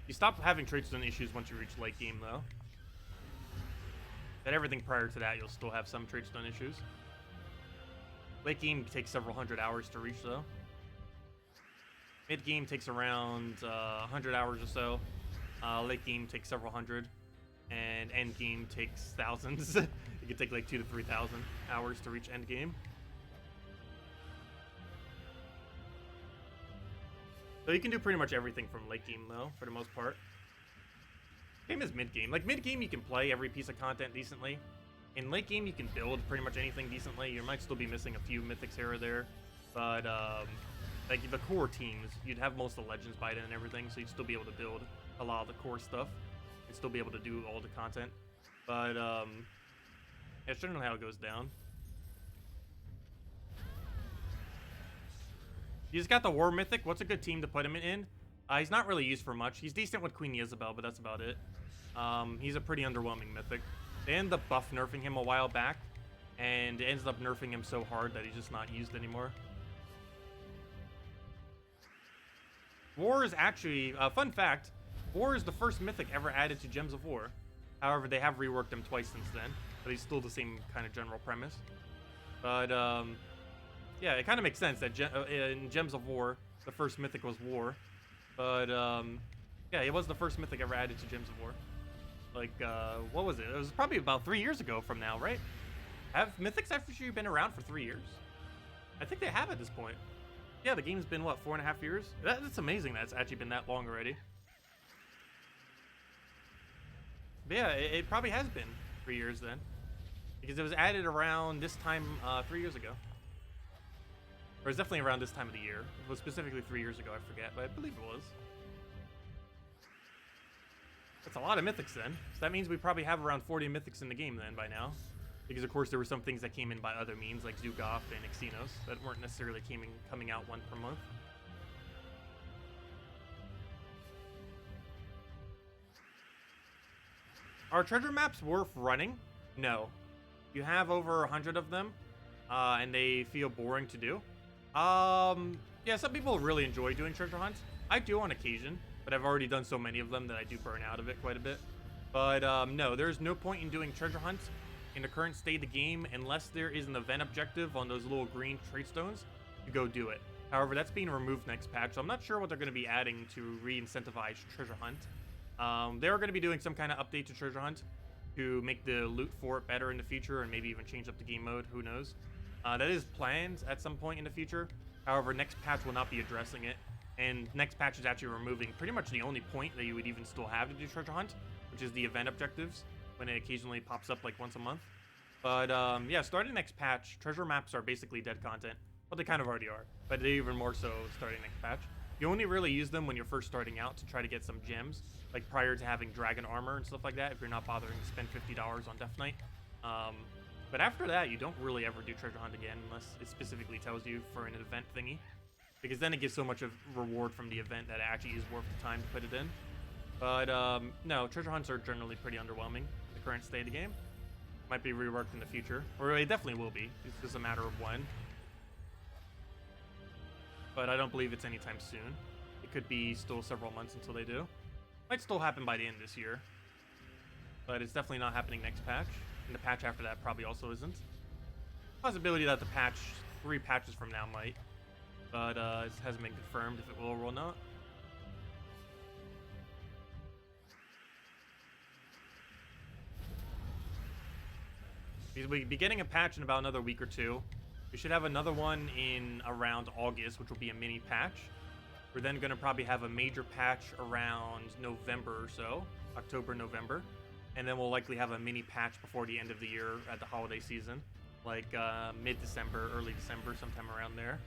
You stop having trade stone issues once you reach late game, though. But everything prior to that, you'll still have some trade stone issues. Late game takes several hundred hours to reach, though. Mid game takes around 100 hours or so. Late game takes several hundred. And end game takes thousands. It could take like 2,000 to 3,000 hours to reach end game. So you can do pretty much everything from late game, though, for the most part. Same as mid game. Like mid game, you can play every piece of content decently. In late game, you can build pretty much anything decently. You might still be missing a few mythics here or there, but like the core teams, you'd have most of the legends by then and everything, so you'd still be able to build a lot of the core stuff. You'd still be able to do all the content, but it's generally how it goes down. You just got the War Mythic. What's a good team to put him in? He's not really used for much. He's decent with Queen Isabel, but that's about it. He's a pretty underwhelming Mythic. They ended up buff nerfing him a while back, and it ends up nerfing him so hard that he's just not used anymore. War is actually, fun fact, War is the first Mythic ever added to Gems of War. However, they have reworked him twice since then, but he's still the same kind of general premise. But, yeah, it kind of makes sense that in Gems of War, the first Mythic was War. But, yeah, it was the first Mythic ever added to Gems of War. Like, what was it? It was probably about 3 years ago from now, right? Have Mythics actually been around for 3 years? I think they have at this point. Yeah, the game's been, what, 4.5 years? That's amazing that it's actually been that long already. But yeah, it probably has been 3 years then. Because it was added around this time 3 years ago. Or it's definitely around this time of the year. It was specifically 3 years ago, I forget, but I believe it was. That's a lot of mythics then. So that means we probably have around 40 mythics in the game then by now. Because of course there were some things that came in by other means, like Zugoff and Xenos, that weren't necessarily coming out one per month. Are treasure maps worth running? No. You have over 100 of them, and they feel boring to do. Yeah, some people really enjoy doing treasure hunts. I do on occasion, but I've already done so many of them that I do burn out of it quite a bit. But no, there's no point in doing treasure hunts in the current state of the game unless there is an event objective on those little green trade stones to go do it. However, that's being removed next patch, so I'm not sure what they're going to be adding to re-incentivize treasure hunt. They are going to be doing some kind of update to treasure hunt to make the loot for it better in the future and maybe even change up the game mode, who knows. That is planned at some point in the future. However, next patch will not be addressing it. And next patch is actually removing pretty much the only point that you would even still have to do treasure hunt, which is the event objectives, when it occasionally pops up like once a month. But yeah, starting next patch, treasure maps are basically dead content. Well, they kind of already are, but they're even more so starting next patch. You only really use them when you're first starting out to try to get some gems, like prior to having dragon armor and stuff like that, if you're not bothering to spend $50 on Death Knight. But after that, you don't really ever do treasure hunt again unless it specifically tells you for an event thingy. Because then it gives so much of reward from the event that it actually is worth the time to put it in. But no, treasure hunts are generally pretty underwhelming in the current state of the game. Might be reworked in the future, or it definitely will be. It's just a matter of when. But I don't believe it's anytime soon. It could be still several months until they do. Might still happen by the end of this year. But it's definitely not happening next patch. And the patch after that probably also isn't. Possibility that the patch, 3 patches from now might. But it hasn't been confirmed if it will or will not. Because we'll be getting a patch in about another week or two. We should have another one in around August, which will be a mini patch. We're then going to probably have a major patch around November or so. October, November. and then we'll likely have a mini patch before the end of the year at the holiday season, like mid-December, early December, sometime around there.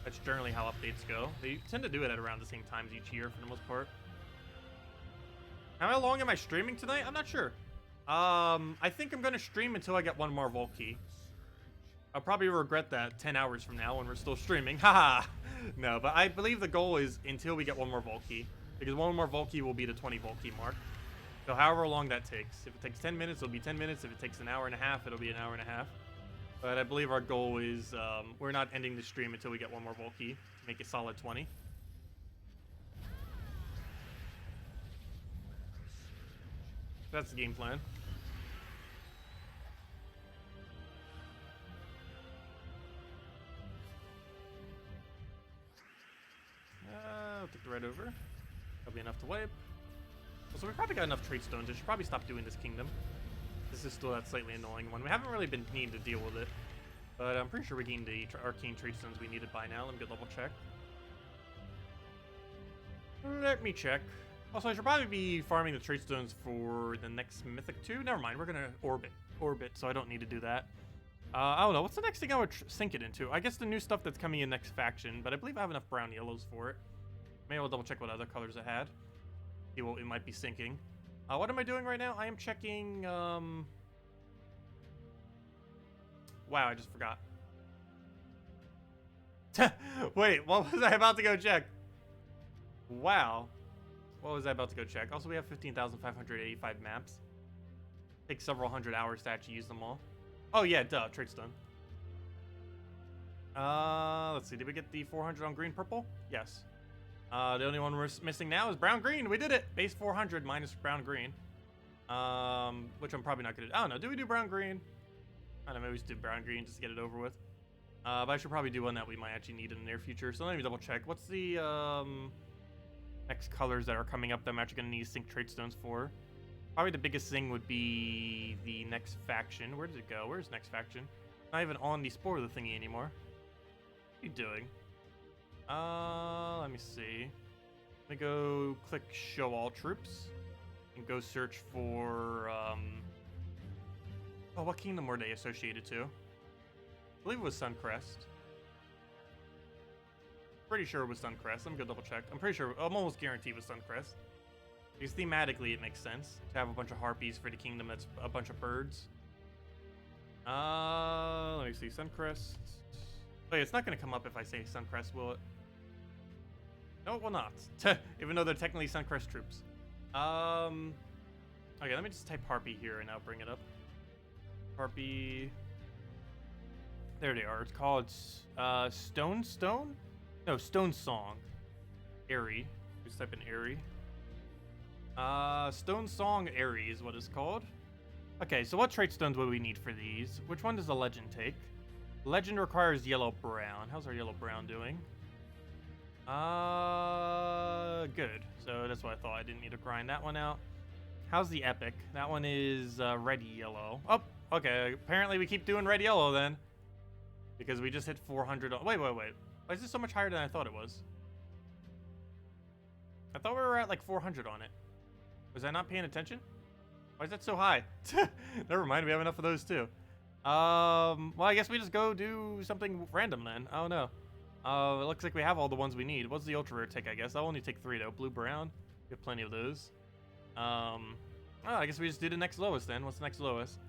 That's generally how updates go. They tend to do it at around the same times each year for the most part. How long am I streaming tonight? I'm not sure. I think I'm going to stream until I get one more Vault Key. I'll probably regret that 10 hours from now when we're still streaming. Haha! No, but I believe the goal is until we get one more Vault Key. Because one more Vault Key will be the 20 Vault Key mark. So however long that takes. If it takes 10 minutes, it'll be 10 minutes. If it takes an hour and a half, it'll be an hour and a half. But I believe our goal is we're not ending the stream until we get one more Vault Key to make it solid 20. That's the game plan. I'll take the red over. That'll be enough to wipe. So we probably got enough trait stones. I should probably stop doing this kingdom. This is still that slightly annoying one. We haven't really been needing to deal with it. But I'm pretty sure we gained the arcane trait stones we needed by now. Let me get level check. Let me check. Also, I should probably be farming the trait stones for the next Mythic 2. Never mind, we're going to orbit, so I don't need to do that. I don't know. What's the next thing I would sink it into? I guess the new stuff that's coming in next faction, but I believe I have enough brown yellows for it. Maybe I'll double check what other colors I had. See what it might be sinking. What am I doing right now? I am checking, Wow, I just forgot. Wait, what was I about to go check? Wow. What was I about to go check? Also, we have 15,585 maps. Takes several hundred hours to actually use them all. Oh, yeah, duh. Trade's done. Let's see. Did we get the 400 on green purple? Yes. The only one we're missing now is brown green. We did it. Base 400 minus brown green. Which I'm probably not going to do. I don't know. Do we do brown green? I don't know. Maybe we just do brown green just to get it over with. But I should probably do one that we might actually need in the near future. So let me double check. What's the next colors that are coming up that I'm actually going to need sync trait stones for? Probably the biggest thing would be the next faction. Where did it go? Where's next faction? Not even on the spoiler thingy anymore. What are you doing? Let me see. Let me go click show all troops and go search for, oh, what kingdom were they associated to? I believe it was Suncrest. Pretty sure it was Suncrest. Let me go double check. I'm pretty sure, I'm almost guaranteed it was Suncrest. Because thematically it makes sense to have a bunch of harpies for the kingdom that's a bunch of birds. Let me see. Suncrest. Wait, it's not going to come up if I say Suncrest, will it? No, it will not. Even though they're technically Suncrest troops. Okay, let me just type Harpy here and I'll bring it up. Harpy. There they are. It's called Stone? No, Stone Song. Airy. Just type in Airy. Stone Song Airy is what it's called. Okay, so what trait stones would we need for these? Which one does the legend take? Legend requires yellow-brown. How's our yellow-brown doing? Good. So that's what I thought. I didn't need to grind that one out. How's the epic? That one is red-yellow. Oh, okay. Apparently we keep doing red-yellow then. Because we just hit 400. Wait. Why is this so much higher than I thought it was? I thought we were at like 400 on it. Was I not paying attention? Why is that so high? Never mind. We have enough of those too. Well, I guess we just go do something random then. I don't know. It looks like we have all the ones we need. What's the ultra rare take, I guess? I'll only take 3 though. Blue, brown. We have plenty of those. Oh, I guess we just do the next lowest then. What's the next lowest?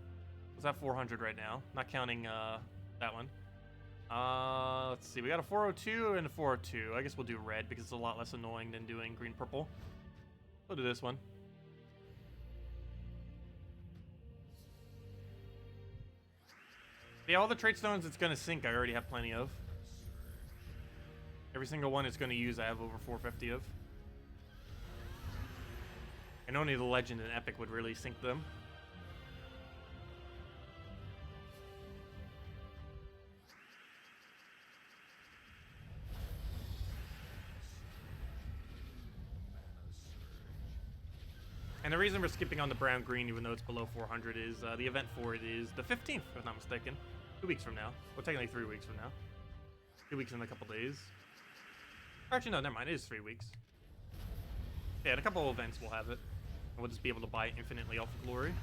What's that 400 right now? Not counting that one. Let's see. We got a 402 and a 402. I guess we'll do red because it's a lot less annoying than doing green purple. We'll do this one. Yeah, all the trait stones it's going to sink, I already have plenty of. Every single one it's going to use, I have over 450 of. And only the legend and epic would really sink them. And the reason we're skipping on the brown-green, even though it's below 400, is the event for it is the 15th, if I'm not mistaken. 2 weeks from now. Well, technically 3 weeks from now. 2 weeks in a couple days. Actually, no, never mind. It is 3 weeks. Yeah, in a couple of events we'll have it. We'll just be able to buy infinitely off of glory.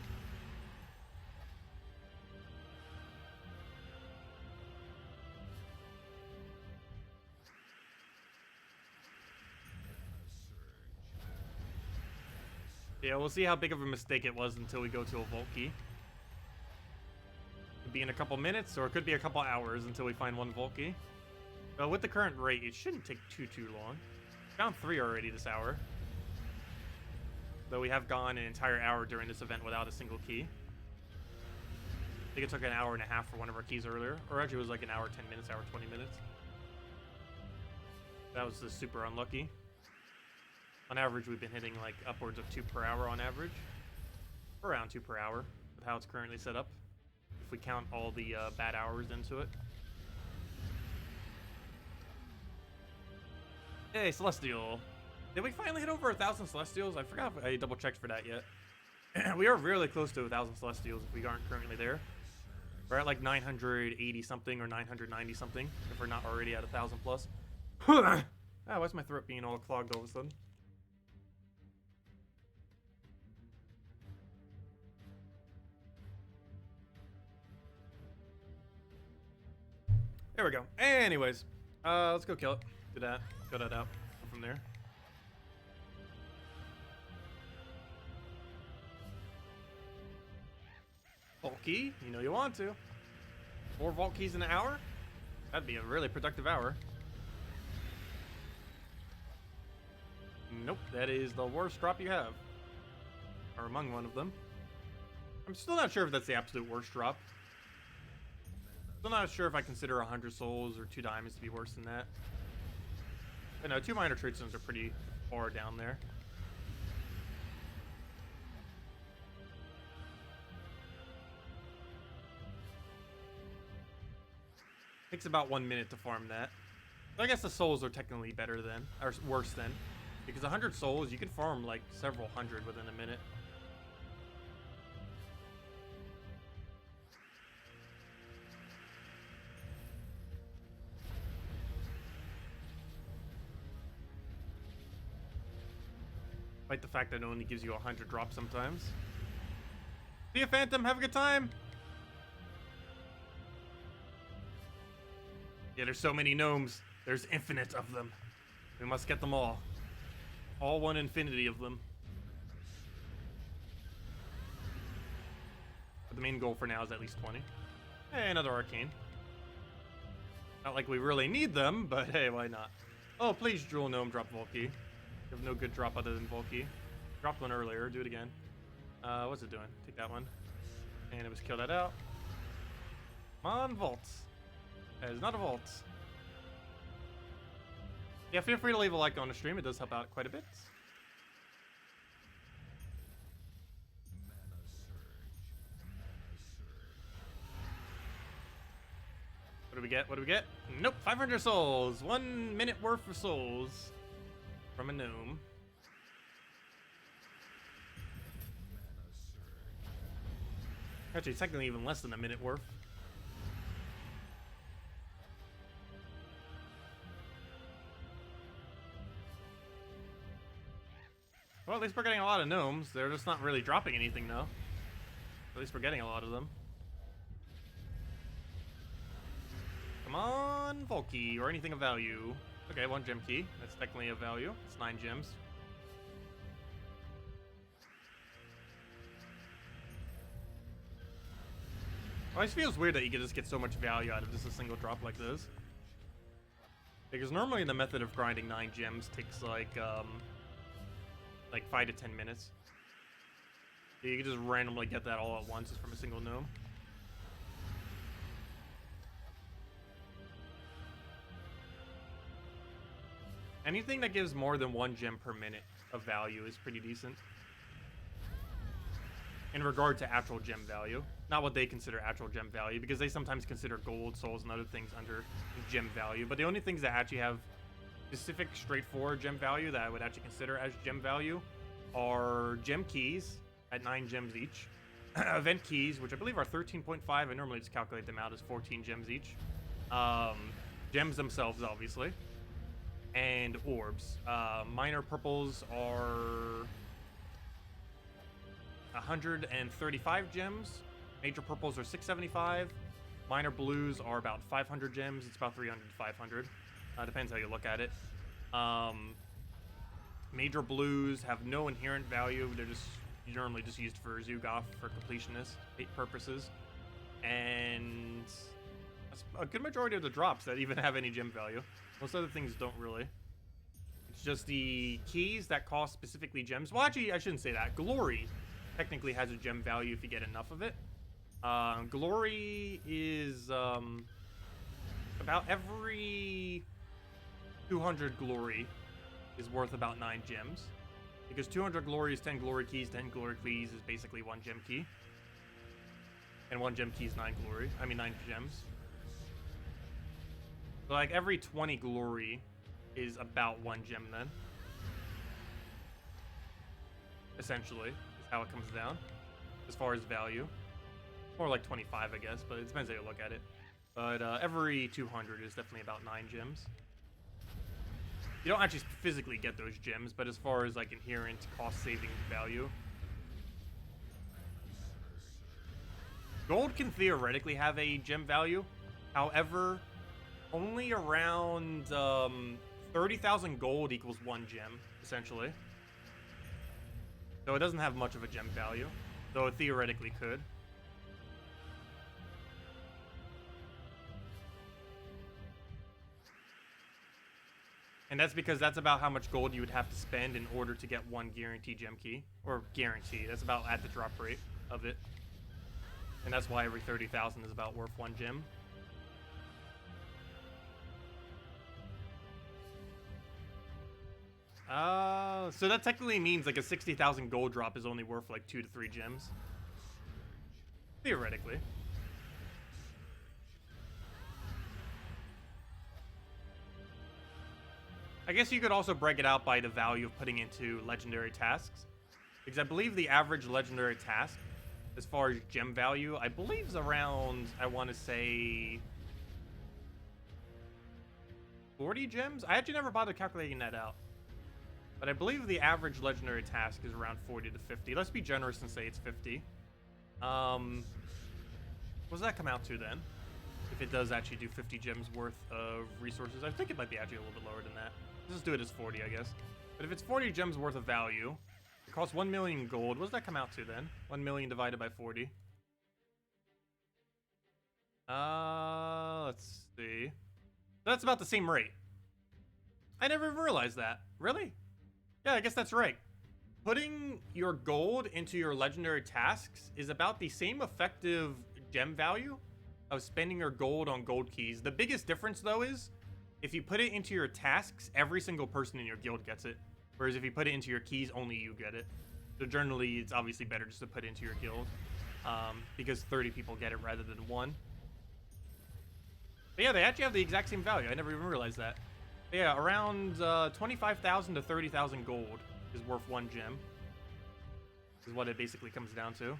Yeah, we'll see how big of a mistake it was until we go to a vault key. Could be in a couple minutes, or it could be a couple hours until we find one vault key. But with the current rate, it shouldn't take too long. Found 3 already this hour. Though we have gone an entire hour during this event without a single key. I think it took an hour and a half for one of our keys earlier. Or actually it was like an hour, 10 minutes, hour, 20 minutes. That was just super unlucky. On average, we've been hitting like upwards of 2 per hour on average. Around 2 per hour with how it's currently set up. If we count all the bad hours into it. Hey, Celestial. Did we finally hit over 1,000 Celestials? I forgot if I double checked for that yet. We are really close to 1,000 Celestials if we aren't currently there. We're at like 980 something or 990 something if we're not already at 1,000 plus. Ah, why's my throat being all clogged all of a sudden? There we go. Anyways, let's go kill it. Do that. Go that out. Go from there. Vault key, you know you want to. 4 vault keys in an hour? That'd be a really productive hour. Nope, that is the worst drop you have. Or among one of them. I'm still not sure if that's the absolute worst drop. Still not sure if I consider 100 souls or 2 diamonds to be worse than that. But no, 2 minor trade stones are pretty far down there. Takes about 1 minute to farm that. So I guess the souls are technically better than, or worse than. Because 100 souls, you can farm like several hundred within a minute. Despite the fact that it only gives you 100 drops sometimes. See ya, Phantom. Have a good time. Yeah, there's so many gnomes. There's infinite of them. We must get them all. All one infinity of them. But the main goal for now is at least 20. Hey, another arcane. Not like we really need them, but hey, why not? Oh, please, Jewel Gnome, drop Volkey. You have no good drop other than Volkey. Dropped one earlier, do it again. What's it doing? Take that one. And it was kill that out. Come on, Vault. That is not a vault. Yeah, feel free to leave a like on the stream. It does help out quite a bit. What do we get? What do we get? Nope, 500 souls. 1 minute worth of souls from a gnome. Actually, technically even less than a minute worth. Well, at least we're getting a lot of gnomes. They're just not really dropping anything, though. At least we're getting a lot of them. Come on, Volkey, or anything of value. Okay, 1 gem key. That's technically of value. It's 9 gems. Well, it feels weird that you can just get so much value out of just a single drop like this. Because normally the method of grinding 9 gems takes like 5 to 10 minutes. So you can just randomly get that all at once just from a single gnome. Anything that gives more than 1 gem per minute of value is pretty decent. In regard to actual gem value. Not what they consider actual gem value, because they sometimes consider gold, souls, and other things under gem value. But the only things that actually have specific, straightforward gem value that I would actually consider as gem value are gem keys at 9 gems each. Event keys, which I believe are 13.5. I normally just calculate them out as 14 gems each. Gems themselves, obviously. And orbs. Minor purples are 135 gems. Major purples are 675. Minor blues are about 500 gems. It's about 300 to 500. Depends how you look at it. Major blues have no inherent value. They're just normally just used for Zugoff for completionist purposes. And that's a good majority of the drops that even have any gem value. Most other things don't really. It's just the keys that cost specifically gems. Well, actually, I shouldn't say that. Glory technically has a gem value if you get enough of it. Glory is about every 200 glory is worth about 9 gems. Because 200 glory is 10 glory keys, 10 glory keys is basically 1 gem key. And 1 gem key is 9 gems. So like every 20 glory is about 1 gem then. Essentially, is how it comes down. As far as value. More like 25, I guess, but it depends how you look at it. But every 200 is definitely about 9 gems. You don't actually physically get those gems, but as far as like inherent cost-saving value. Gold can theoretically have a gem value. However, only around 30,000 gold equals 1 gem, essentially. So it doesn't have much of a gem value, though it theoretically could. And that's because that's about how much gold you would have to spend in order to get 1 guaranteed gem key. Or guarantee. That's about at the drop rate of it. And that's why every 30,000 is about worth 1 gem. So that technically means like a 60,000 gold drop is only worth like 2 to 3 gems. Theoretically. I guess you could also break it out by the value of putting into legendary tasks. Because I believe the average legendary task, as far as gem value, I believe is around, I want to say, 40 gems? I actually never bothered calculating that out. But I believe the average legendary task is around 40 to 50. Let's be generous and say it's 50. What does that come out to then? If it does actually do 50 gems worth of resources. I think it might be actually a little bit lower than that. Let's just do it as 40, I guess. But if it's 40 gems worth of value, it costs 1 million gold. What does that come out to then? 1 million divided by 40. Let's see. That's about the same rate. I never even realized that. Really? Yeah, I guess that's right. Putting your gold into your legendary tasks is about the same effective gem value of spending your gold on gold keys. The biggest difference, though, is if you put it into your tasks, every single person in your guild gets it. Whereas if you put it into your keys, only you get it. So generally, it's obviously better just to put it into your guild. Because 30 people get it rather than 1. But yeah, they actually have the exact same value. I never even realized that. But yeah, around 25,000 to 30,000 gold is worth 1 gem. Is what it basically comes down to.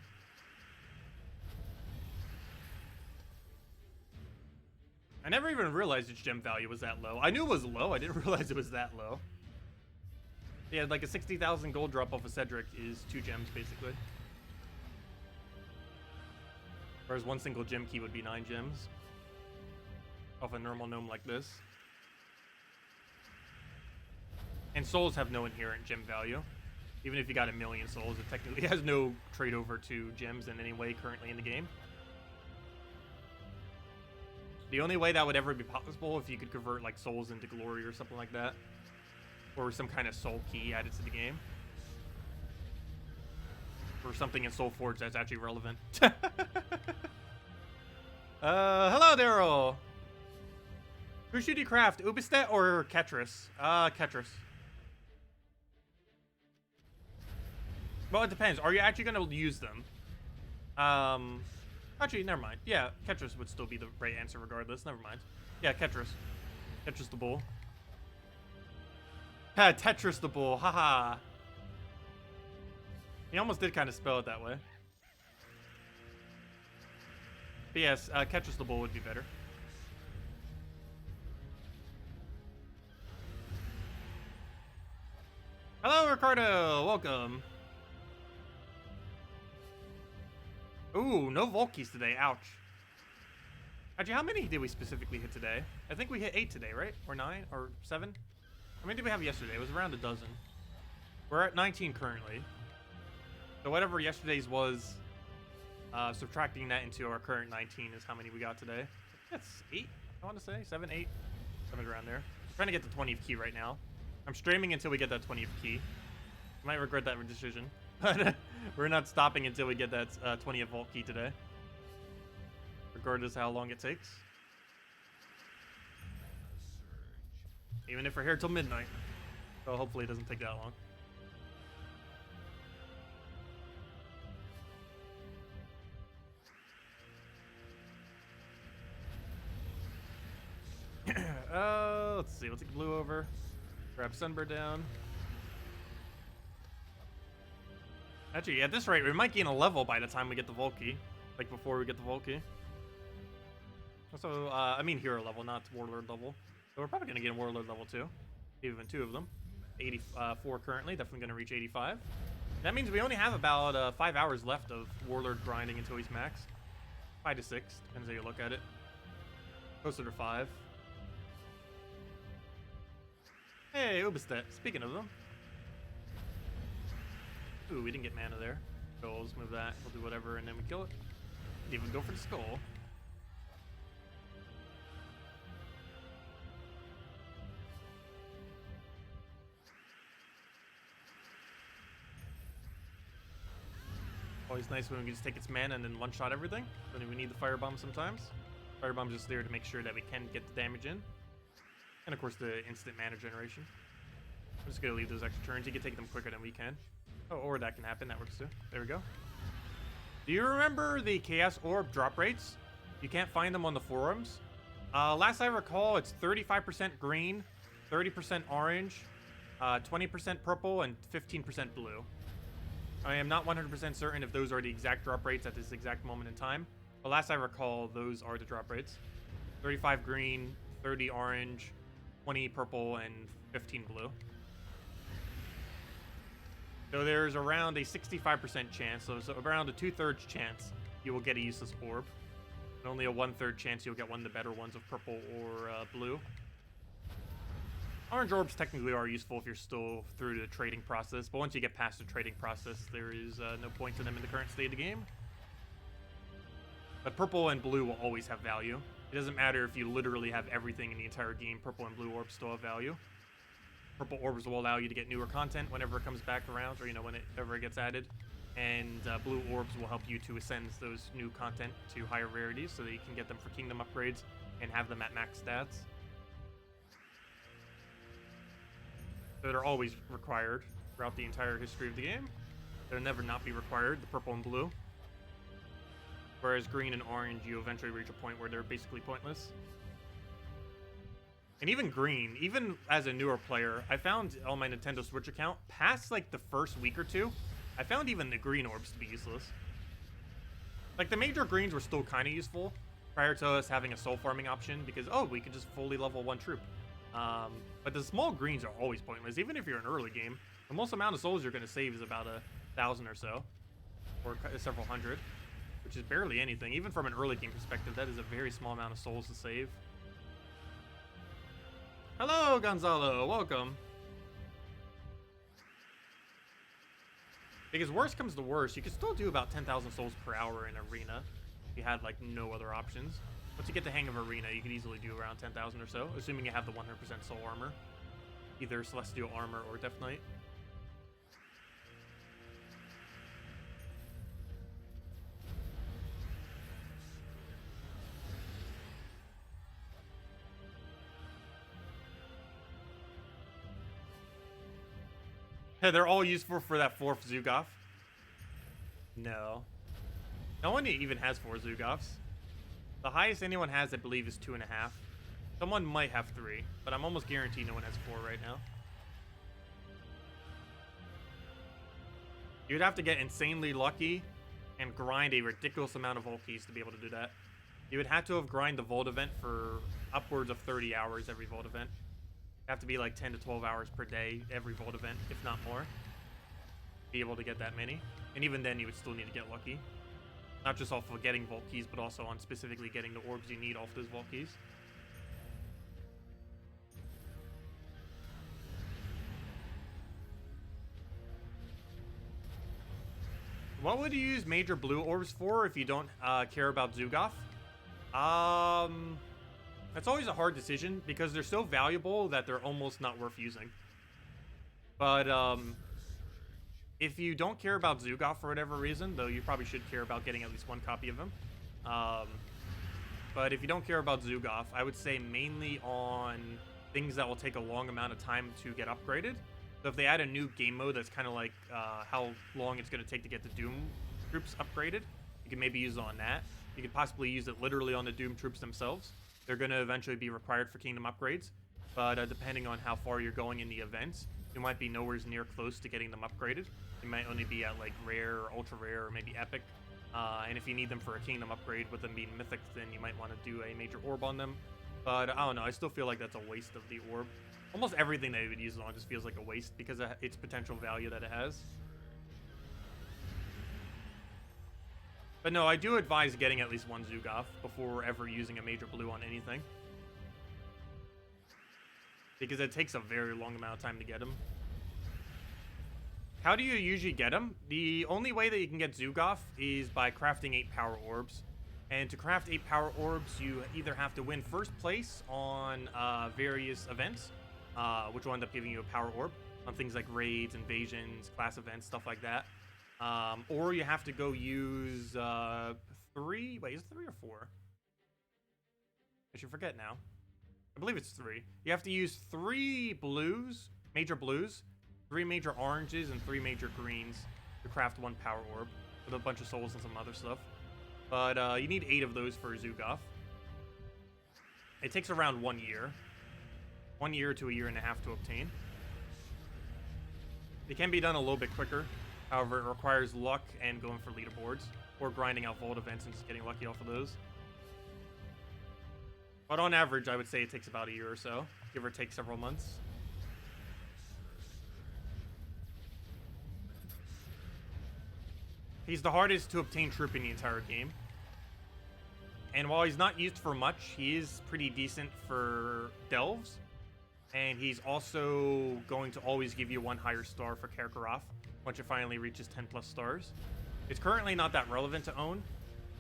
I never even realized its gem value was that low. I knew it was low. I didn't realize it was that low. Yeah, like a 60,000 gold drop off of Cedric is 2 gems, basically. Whereas 1 single gem key would be 9 gems. Off a normal gnome like this. And souls have no inherent gem value. Even if you got 1 million souls, it technically has no trade over to gems in any way currently in the game. The only way that would ever be possible if you could convert like souls into glory or something like that. Or some kind of soul key added to the game. Or something in Soul Forge that's actually relevant. Hello, Daryl! Who should you craft? Ubistet or Ketris? Ketris. Well, it depends. Are you actually going to use them? Actually, never mind. Yeah, Ketris would still be the right answer regardless. Never mind. Yeah, Ketris. Ketris the bull. Tetris the bull. Haha. He almost did kind of spell it that way. But yes, Ketris the bull would be better. Hello, Ricardo. Welcome. Ooh, no Vault keys today. Ouch. Actually, how many did we specifically hit today? I think we hit 8 today, right? Or 9? Or 7? How many did we have yesterday? It was around a dozen. We're at 19 currently. So whatever yesterday's was, subtracting that into our current 19 is how many we got today. That's 8, I want to say. 7, 8. Something around there. I'm trying to get the 20th key right now. I'm streaming until we get that 20th key. I might regret that decision. But we're not stopping until we get that 20th vault key today. Regardless of how long it takes. Even if we're here till midnight. So hopefully it doesn't take that long. Let's see. We'll take blue over. Grab Sunbird down. Actually, at this rate, we might gain a level by the time we get the Vault key. Like before we get the Vault key. Also, I mean hero level, not Warlord level. So we're probably going to get a Warlord level 2. Even 2 of them. 84 currently. Definitely going to reach 85. That means we only have about 5 hours left of Warlord grinding until he's max. 5 to 6. Depends how you look at it. Closer to 5. Hey, Ubistet. Speaking of them. Ooh, we didn't get mana there. So we'll just move that. We'll do whatever and then we kill it. Didn't even go for the skull. Always nice when we can just take its mana and then one-shot everything. When we need the firebomb sometimes. Firebomb's just there to make sure that we can get the damage in. And of course the instant mana generation. I'm just gonna leave those extra turns. You can take them quicker than we can. Oh, or that can happen. That works too. There we go. Do you remember the Chaos Orb drop rates? You can't find them on the forums. Last I recall, it's 35% green, 30% orange, 20% purple, and 15% blue. I am not 100% certain if those are the exact drop rates at this exact moment in time. But last I recall, those are the drop rates. 35 green, 30 orange, 20 purple, and 15 blue. So there's around a 65% chance, so around a 2/3 chance you will get a useless orb. And only a 1/3 chance you'll get one of the better ones of purple or blue. Orange orbs technically are useful if you're still through the trading process, but once you get past the trading process, there is no point to them in the current state of the game. But purple and blue will always have value. It doesn't matter if you literally have everything in the entire game, purple and blue orbs still have value. Purple orbs will allow you to get newer content whenever it comes back around, or whenever it gets added. And blue orbs will help you to ascend those new content to higher rarities so that you can get them for kingdom upgrades and have them at max stats. So they're always required throughout the entire history of the game. They'll never not be required, the purple and blue. Whereas green and orange, you eventually reach a point where they're basically pointless. And even green, even as a newer player, I found on my Nintendo Switch account, past like the first week or two, I found even the green orbs to be useless. Like the major greens were still kind of useful prior to us having a soul farming option because, oh, we could just fully level one troop. But the small greens are always pointless, even if you're in early game. The most amount of souls you're going to save is about 1,000 or so, or several hundred, which is barely anything. Even from an early game perspective, that is a very small amount of souls to save. Hello, Gonzalo. Welcome. Because worst comes to worst, you could still do about 10,000 souls per hour in Arena if you had like no other options. Once you get the hang of Arena, you could easily do around 10,000 or so, assuming you have the 100% soul armor. Either Celestial Armor or Death Knight. Hey, they're all useful for that 4th Zugoff. No. No one even has 4 Zugoffs. The highest anyone has, I believe, is 2.5. Someone might have 3, but I'm almost guaranteed no one has 4 right now. You'd have to get insanely lucky and grind a ridiculous amount of Vault keys to be able to do that. You would have to have grind the Vault event for upwards of 30 hours every Vault event. Have to be like 10 to 12 hours per day every Vault event, if not more. Be able to get that many. And even then, you would still need to get lucky. Not just off of getting vault keys, but also on specifically getting the orbs you need off those vault keys. What would you use major blue orbs for if you don't care about Zugaf? That's always a hard decision because they're so valuable that they're almost not worth using. But if you don't care about Zugaf for whatever reason, though you probably should care about getting at least one copy of him. But if you don't care about Zugaf, I would say mainly on things that will take a long amount of time to get upgraded. So if they add a new game mode that's kind of like how long it's going to take to get the Doom troops upgraded, you can maybe use it on that. You could possibly use it literally on the Doom troops themselves. They're going to eventually be required for Kingdom upgrades, but depending on how far you're going in the events, you might be nowhere near close to getting them upgraded. You might only be at like rare or ultra rare or maybe epic. And if you need them for a Kingdom upgrade with them being mythic, then you might want to do a major orb on them. But I don't know, I still feel like that's a waste of the orb. Almost everything that you would use it on just feels like a waste because of its potential value that it has. But no, I do advise getting at least one Zugaf before ever using a major blue on anything. Because it takes a very long amount of time to get him. How do you usually get them? The only way that you can get Zugaf is by crafting 8 power orbs. And to craft 8 power orbs, you either have to win first place on various events, which will end up giving you a power orb on things like raids, invasions, class events, stuff like that. Or you have to go use 3. Wait, is it 3 or 4? I should forget now. I believe it's 3. You have to use 3 blues, major blues, 3 major oranges, and 3 major greens to craft 1 power orb with a bunch of souls and some other stuff. But you need 8 of those for Zugaf. It takes around 1 year. 1 year to a year and a half to obtain. It can be done a little bit quicker. However, it requires luck and going for leaderboards, or grinding out vault events and just getting lucky off of those. But on average, I would say it takes about a year or so, give or take several months. He's the hardest to obtain troop in the entire game. And while he's not used for much, he is pretty decent for delves. And he's also going to always give you 1 higher star for Karkaroff once it finally reaches 10 plus stars. It's currently not that relevant to own,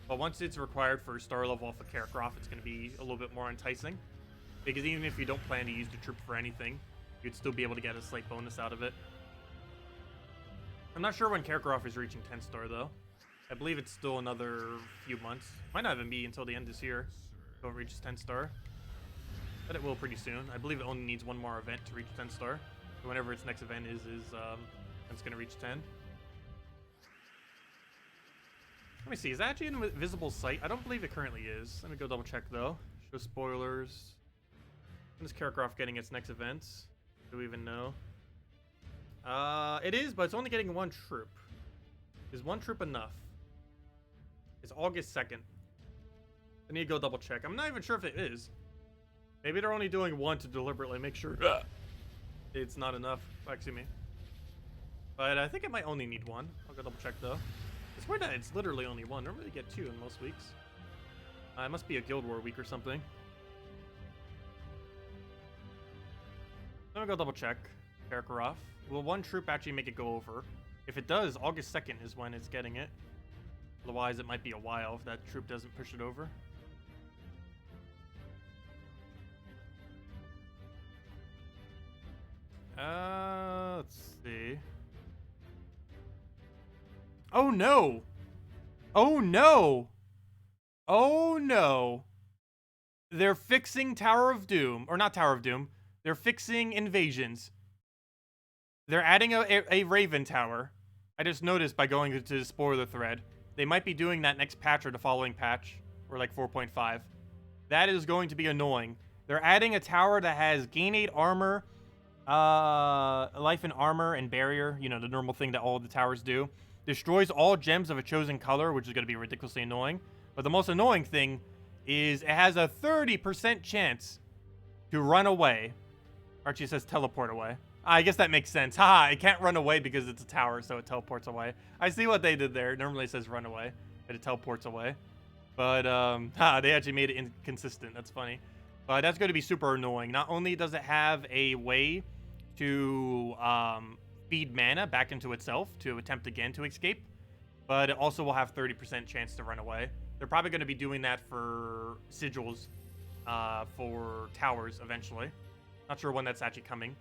but once it's required for star level off of Karkaroff, it's going to be a little bit more enticing. Because even if you don't plan to use the troop for anything, you'd still be able to get a slight bonus out of it. I'm not sure when Karkaroff is reaching 10 star though. I believe it's still another few months. Might not even be until the end of this year until it reaches 10 star. But it will pretty soon. I believe it only needs 1 more event to reach 10 star. So whenever its next event is it's going to reach 10. Let me see, is that actually in visible sight? I don't believe it currently is. Let me go double check though. Show spoilers. When is Karkaroff getting its next events? Do we even know? It is, but it's only getting 1 troop. Is 1 troop enough? It's August 2nd. I need to go double check. I'm not even sure if it is. Maybe they're only doing 1 to deliberately make sure it's not enough. Excuse me. But I think it might only need 1. I'll go double check though. It's weird that it's literally only 1. Normally you get 2 in most weeks. It must be a Guild War week or something. Let me go double check. Karkaroff. Will 1 troop actually make it go over? If it does, August 2nd is when it's getting it. Otherwise, it might be a while if that troop doesn't push it over. Let's see. Oh no! Oh no! Oh no! They're fixing Tower of Doom. Or not Tower of Doom. They're fixing invasions. They're adding a Raven Tower. I just noticed by going to the spoiler thread. They might be doing that next patch or the following patch. Or like 4.5. That is going to be annoying. They're adding a tower that has gain 8 armor, life and armor and barrier. You know, the normal thing that all the towers do. Destroys all gems of a chosen color, which is going to be ridiculously annoying. But the most annoying thing is it has a 30% chance to run away. Archie says teleport away. I guess that makes sense. Haha, it can't run away because it's a tower, so it teleports away. I see what they did there. Normally it says run away. and it teleports away. But they actually made it inconsistent. That's funny. But that's going to be super annoying. Not only does it have a way to feed mana back into itself to attempt again to escape, but it also will have 30% chance to run away. They're probably going to be doing that for sigils, for towers eventually. Not sure when that's actually coming,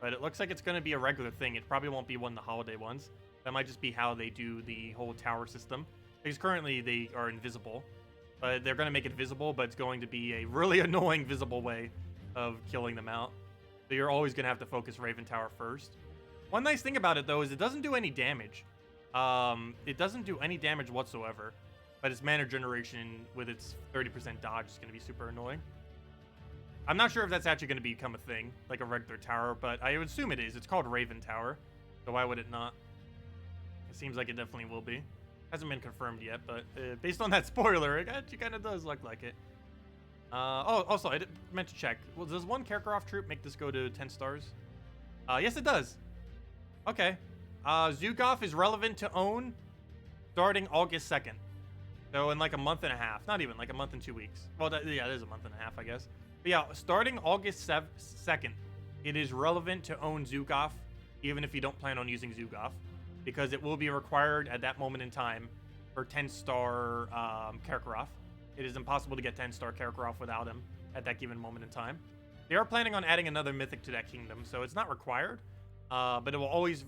but it looks like it's going to be a regular thing. It probably won't be one of the holiday ones. That might just be how they do the whole tower system. Because currently they are invisible, but they're going to make it visible, but it's going to be a really annoying visible way of killing them out. So you're always going to have to focus Raven Tower first. One nice thing about it, though, is it doesn't do any damage. It doesn't do any damage whatsoever, but its mana generation with its 30% dodge is going to be super annoying. I'm not sure if that's actually going to become a thing, like a regular tower, but I would assume it is. It's called Raven Tower, so why would it not? It seems like it definitely will be. Hasn't been confirmed yet, but based on that spoiler, it actually kind of does look like it. Oh, also, I meant to check. Well, does one Karkaroff troop make this go to 10 stars? Yes, it does. Okay. Zugaf is relevant to own starting August 2nd. So in like a month and a half. Not even, like a month and 2 weeks. Well, yeah, it is a month and a half, I guess. But yeah, starting August 2nd, it is relevant to own Zugaf, even if you don't plan on using Zugaf, because it will be required at that moment in time for 10-star Karkaroff. It is impossible to get 10-star Karkaroff without him at that given moment in time. They are planning on adding another mythic to that kingdom, so it's not required, but it will always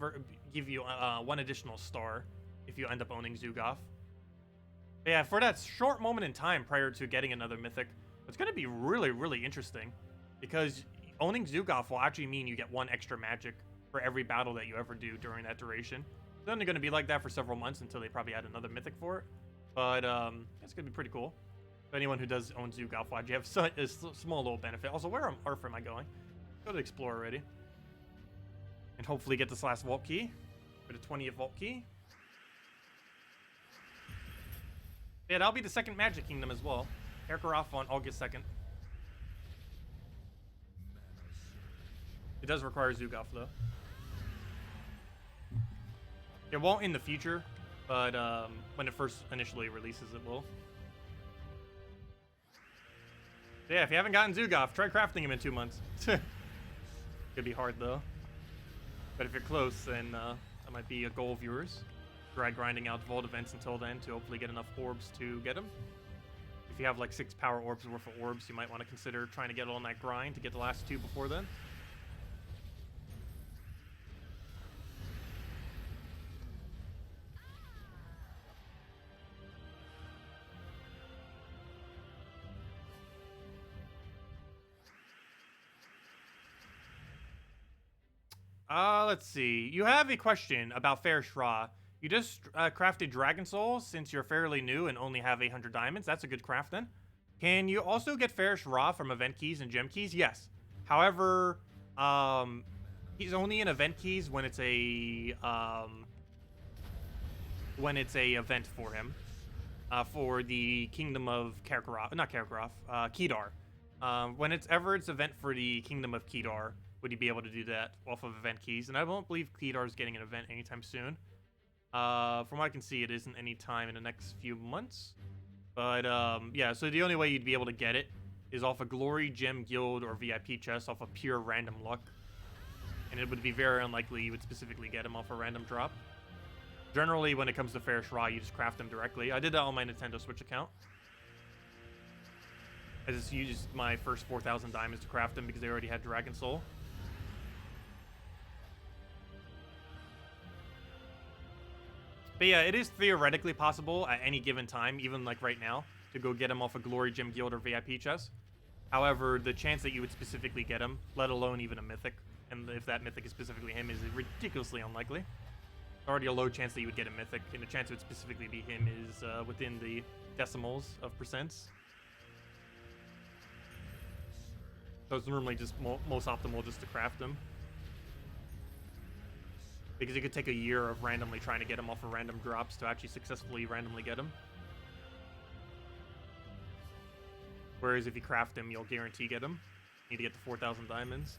give you one additional star if you end up owning Zugaf. But yeah, for that short moment in time prior to getting another mythic, it's going to be really, really interesting, because owning Zugaf will actually mean you get one extra magic for every battle that you ever do during that duration. It's only going to be like that for several months until they probably add another mythic for it, but it's going to be pretty cool. So anyone who does own Zugaf will actually have a small little benefit. Also, where on earth am I going? Go to Explore already. And hopefully get this last vault key for the 20th vault key. Yeah, that'll be the second Magic Kingdom as well. Karkaroff on August 2nd. It does require Zugaf, though. It won't in the future, but when it first initially releases, it will. So yeah, if you haven't gotten Zugaf, try crafting him in 2 months. Could be hard, though. But if you're close, then that might be a goal of yours. Try grinding out vault events until then to hopefully get enough orbs to get them. If you have like 6 power orbs worth of orbs, you might want to consider trying to get on that grind to get the last 2 before then. Let's see. You have a question about Fair Shra. You just crafted Dragon Soul since you're fairly new and only have 800 diamonds. That's a good craft then. Can you also get Fair Shra from event keys and gem keys? Yes. However, he's only in event keys when it's a event for him. For the Kingdom of Karkaroff, not Karkaroff, Kedar. When it's event for the Kingdom of Kedar, would you be able to do that off of event keys? And I don't believe Kedar is getting an event anytime soon. From what I can see, it isn't any time in the next few months. But yeah, so the only way you'd be able to get it is off a Glory, Gem, Guild, or VIP chest off of pure random luck. And it would be very unlikely you would specifically get him off a random drop. Generally, when it comes to Fair Shra, you just craft them directly. I did that on my Nintendo Switch account. I just used my first 4,000 diamonds to craft them because they already had Dragon Soul. But yeah, it is theoretically possible at any given time, even like right now, to go get him off a Glory, Gem, Guild, or VIP chest. However, the chance that you would specifically get him, let alone even a mythic, and if that mythic is specifically him, is ridiculously unlikely. Already a low chance that you would get a mythic, and the chance it would specifically be him is within the decimals of percents. So it's normally just most optimal just to craft him. Because it could take a year of randomly trying to get him off of random drops to actually successfully randomly get him. Whereas if you craft him, you'll guarantee get him. You need to get the 4,000 diamonds.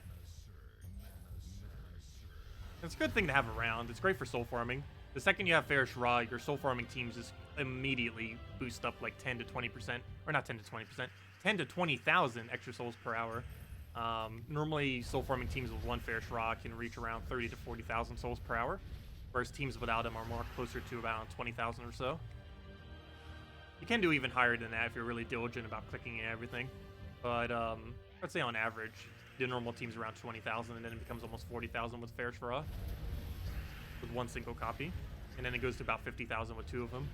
It's a good thing to have around. It's great for soul farming. The second you have Fair Shra, your soul farming teams just immediately boost up like 10 to 20%, or not 10 to 20%, 10 to 20,000 extra souls per hour. Normally, soul farming teams with one Fair Shra can reach around 30 to 40,000 souls per hour, whereas teams without them are more closer to around 20,000 or so. You can do even higher than that if you're really diligent about clicking and everything, but I'd say on average, the normal team's around 20,000, and then it becomes almost 40,000 with Fair Shra, with one single copy, and then it goes to about 50,000 with 2 of them.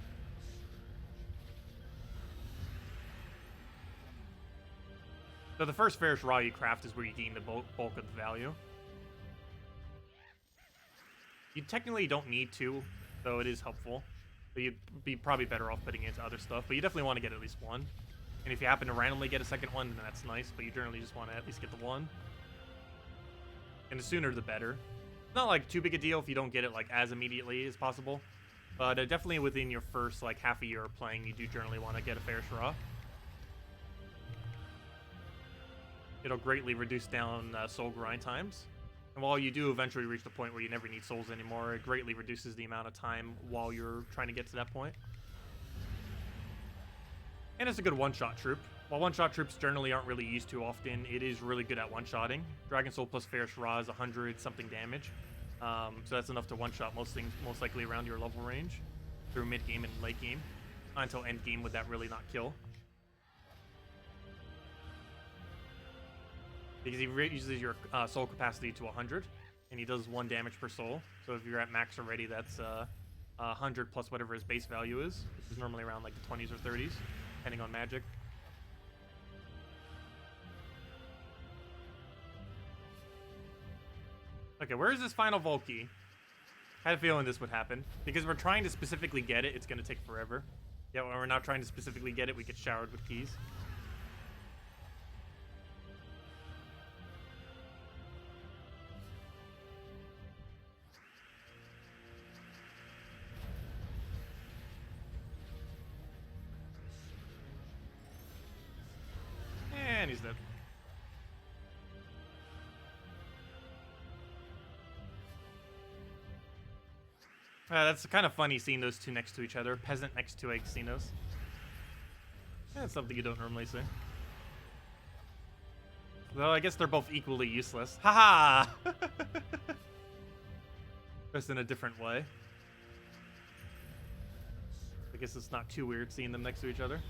So the first Fair Shra you craft is where you gain the bulk of the value. You technically don't need to, though it is helpful. But you'd be probably better off putting it into other stuff. But you definitely want to get at least one. And if you happen to randomly get a second one, then that's nice. But you generally just want to at least get the one. And the sooner the better. It's not like too big a deal if you don't get it like as immediately as possible. But definitely within your first like half a year of playing, you do generally want to get a Fair Shra. It'll greatly reduce down soul grind times. And while you do eventually reach the point where you never need souls anymore, it greatly reduces the amount of time while you're trying to get to that point. And it's a good one-shot troop. While one-shot troops generally aren't really used too often, it is really good at one-shotting. Dragon Soul plus Fair Shra is 100-something damage. So that's enough to one-shot most things, most likely around your level range, through mid-game and late-game, until end-game would that really not kill. Because he uses your soul capacity to 100, and he does 1 damage per soul. So if you're at max already, that's 100 plus whatever his base value is, which is normally around like the 20s or 30s, depending on magic. Okay, where is this final Volkey? I had a feeling this would happen. Because we're trying to specifically get it, it's going to take forever. Yeah, when we're not trying to specifically get it, we get showered with keys. And he's dead. That's kind of funny seeing those two next to each other. Peasant next to a Xenos. That's something you don't normally see. Though I guess they're both equally useless. Haha! Just in a different way. I guess it's not too weird seeing them next to each other.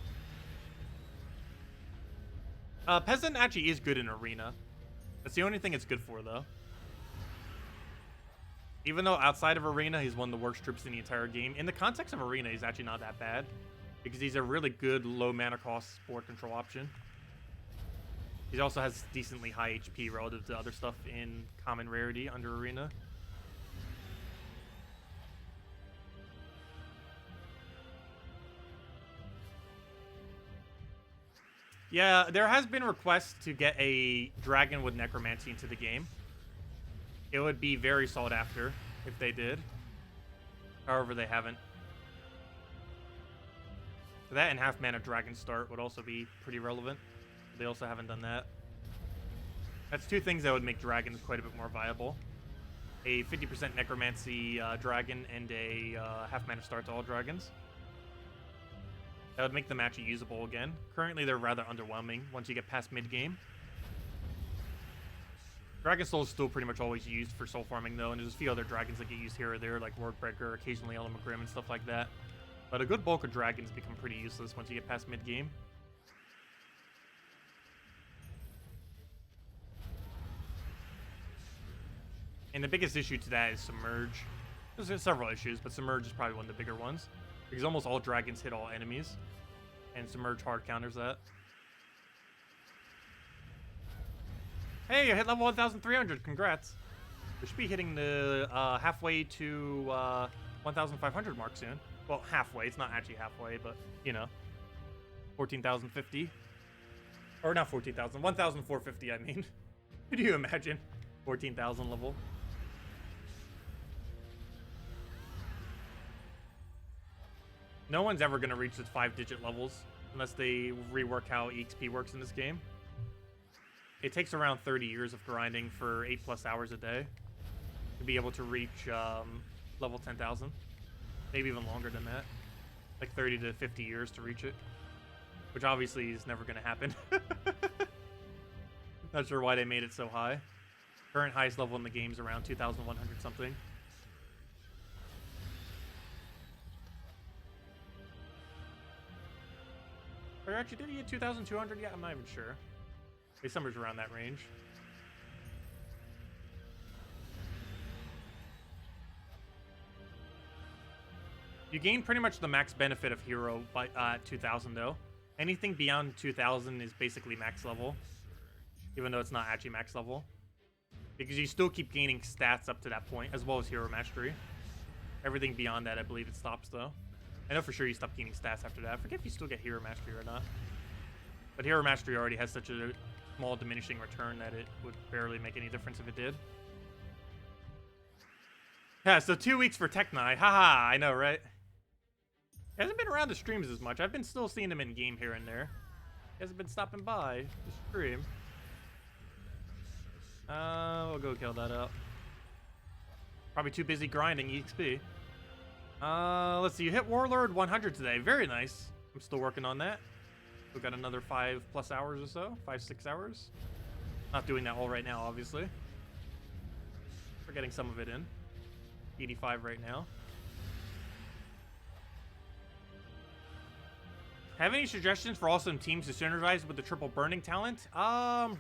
Peasant actually is good in Arena. That's the only thing it's good for, though. Even though outside of Arena, he's one of the worst troops in the entire game. In the context of Arena, he's actually not that bad. Because he's a really good low mana cost board control option. He also has decently high HP relative to other stuff in common rarity under Arena. Yeah, there has been requests to get a dragon with necromancy into the game. It would be very sought after if they did. However, they haven't. So that and half mana dragon start would also be pretty relevant. They also haven't done that. That's two things that would make dragons quite a bit more viable. A 50% necromancy dragon and a half mana start to all dragons. That would make them actually usable again. Currently, they're rather underwhelming once you get past mid-game. Dragon Soul is still pretty much always used for soul farming, though, and there's a few other dragons that get used here or there, like Wordbreaker, occasionally Element Grim, and stuff like that. But a good bulk of dragons become pretty useless once you get past mid-game. And the biggest issue to that is Submerge. There's several issues, but Submerge is probably one of the bigger ones. Because almost all dragons hit all enemies. And Submerge hard counters that. Hey, I hit level 1,300. Congrats. We should be hitting the halfway to 1,500 mark soon. Well, halfway. It's not actually halfway, but, you know. 14,050. Or not 14,000. 1,450, I mean. Could you imagine? 14,000 level. No one's ever going to reach the 5-digit levels unless they rework how EXP works in this game. It takes around 30 years of grinding for 8+ hours a day to be able to reach level 10,000. Maybe even longer than that. like 30 to 50 years to reach it, which obviously is never going to happen. Not sure why they made it so high. Current highest level in the game is around 2,100 something. Or actually, did he get 2,200 yet? I'm not even sure. Maybe somewhere's around that range. You gain pretty much the max benefit of hero by 2,000 though. Anything beyond 2,000 is basically max level, even though it's not actually max level, because you still keep gaining stats up to that point, as well as hero mastery. Everything beyond that, I believe it stops though. I know for sure you stop gaining stats after that. I forget if you still get hero mastery or not. But hero mastery already has such a small diminishing return that it would barely make any difference if it did. Yeah, so 2 weeks for Teknai. Haha, I know, right? He hasn't been around the streams as much. I've been still seeing him in game here and there. He hasn't been stopping by the stream. We'll go kill that up. Probably too busy grinding EXP. Let's see. You hit Warlord 100 today. Very nice. I'm still working on that. We've got another 5+ hours or so. 5-6 hours. Not doing that all right now, obviously. We're getting some of it in. 85 right now. Have any suggestions for awesome teams to synergize with the triple burning talent?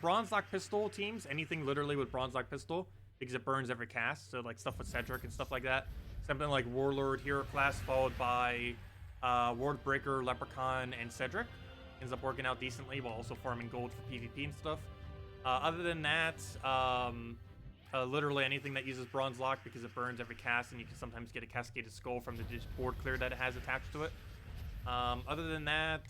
Bronze lock pistol teams. Anything literally with bronze lock pistol, because it burns every cast. So like stuff with Cedric and stuff like that. Something like Warlord hero class followed by Ward Breaker, Leprechaun, and Cedric. Ends up working out decently while also farming gold for PvP and stuff. Other than that, literally anything that uses bronze lock, because it burns every cast, and you can sometimes get a cascaded skull from the board clear that it has attached to it. Other than that,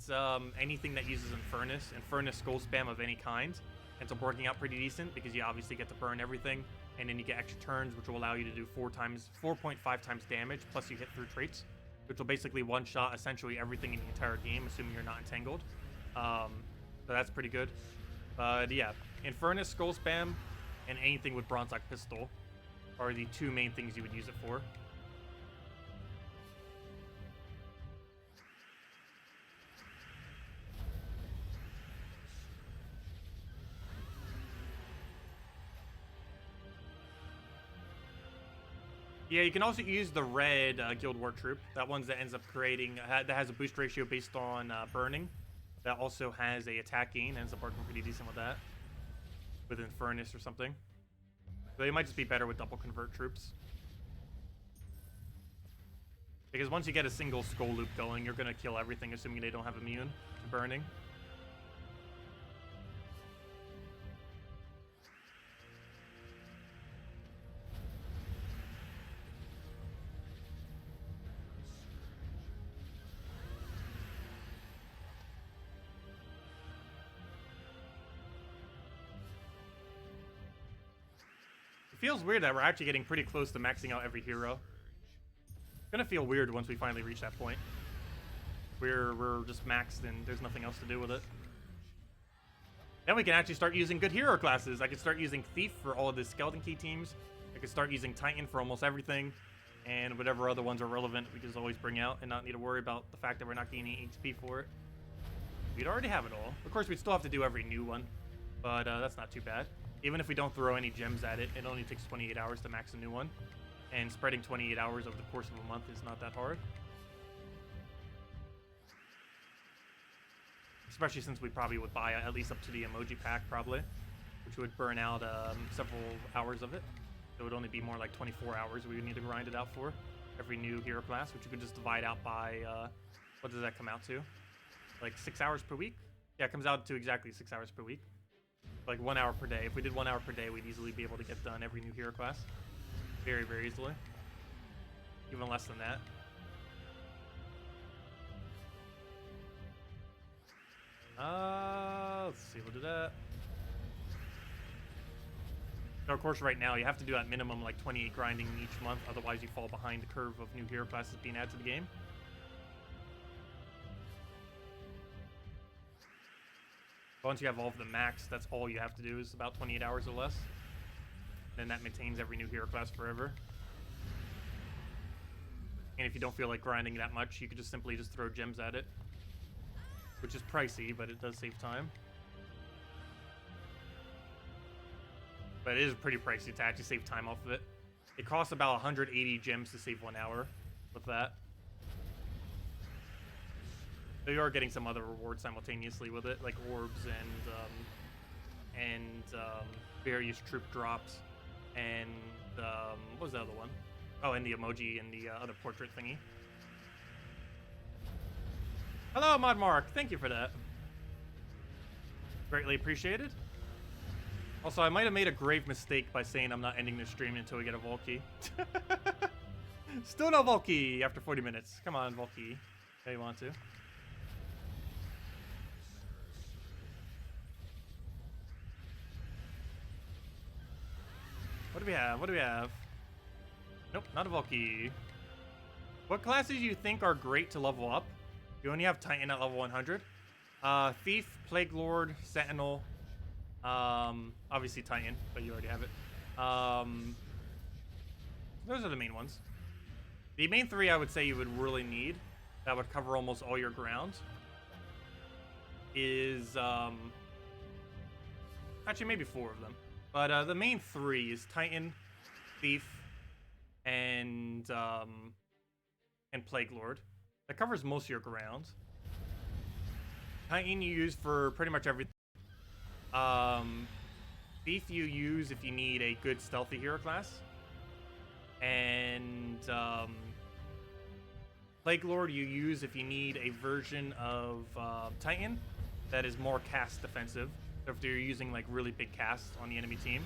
anything that uses Infernus skull spam of any kind ends up working out pretty decent, because you obviously get to burn everything, and then you get extra turns, which will allow you to do 4.5 times damage, plus you hit through traits, which will basically one-shot essentially everything in the entire game, assuming you're not entangled. So that's pretty good. But yeah, Infernus, skull spam, and anything with bronze lock pistol are the two main things you would use it for. Yeah, you can also use the red Guild War Troop. That one's that ends up creating, that has a boost ratio based on burning. That also has a attack gain, ends up working pretty decent with that. With Infernus or something. So they might just be better with double convert troops. Because once you get a single skull loop going, you're going to kill everything, assuming they don't have immune to burning. It feels weird that we're actually getting pretty close to maxing out every hero. It's gonna feel weird once we finally reach that point. We're just maxed and there's nothing else to do with it. Then we can actually start using good hero classes. I could start using Thief for all of the Skeleton Key teams. I could start using Titan for almost everything. And whatever other ones are relevant, we can just always bring out and not need to worry about the fact that we're not gaining XP for it. We'd already have it all. Of course, we'd still have to do every new one, but that's not too bad. Even if we don't throw any gems at it, it only takes 28 hours to max a new one. And spreading 28 hours over the course of a month is not that hard. Especially since we probably would buy at least up to the emoji pack, probably. Which would burn out several hours of it. So it would only be more like 24 hours we would need to grind it out for. Every new hero class, which you could just divide out by, what does that come out to? Like 6 hours per week? Yeah, it comes out to exactly 6 hours per week. Like 1 hour per day. If we did 1 hour per day, we'd easily be able to get done every new hero class. Very, very easily. Even less than that. Let's see, we'll do that. So of course right now you have to do at minimum like 28 grinding each month, otherwise you fall behind the curve of new hero classes being added to the game. Once you have all of the max, that's all you have to do is about 28 hours or less. Then that maintains every new hero class forever. And if you don't feel like grinding that much, you could just simply just throw gems at it. Which is pricey, but it does save time. But it is pretty pricey to actually save time off of it. It costs about 180 gems to save 1 hour with that. So you are getting some other rewards simultaneously with it, like orbs and various troop drops, and what was the other one? Oh, and the emoji and the other portrait thingy. Hello, Mod Mark. Thank you for that. Greatly appreciated. Also, I might have made a grave mistake by saying I'm not ending the stream until we get a Vault Key. Still no Vault Key after 40 minutes. Come on, Vault Key. Yeah, you want to? What do we have? What do we have? Nope, not a Vault Key. What classes do you think are great to level up? You only have Titan at level 100. Thief, Plague Lord, Sentinel. Obviously Titan, but you already have it. Those are the main ones. The main three I would say you would really need, that would cover almost all your ground, is actually maybe 4 of them. But the main 3 is Titan, Thief, and Plague Lord. That covers most of your ground. Titan you use for pretty much everything. Thief you use if you need a good stealthy hero class. And Plague Lord you use if you need a version of Titan that is more cast defensive. So if you're using like really big casts on the enemy team,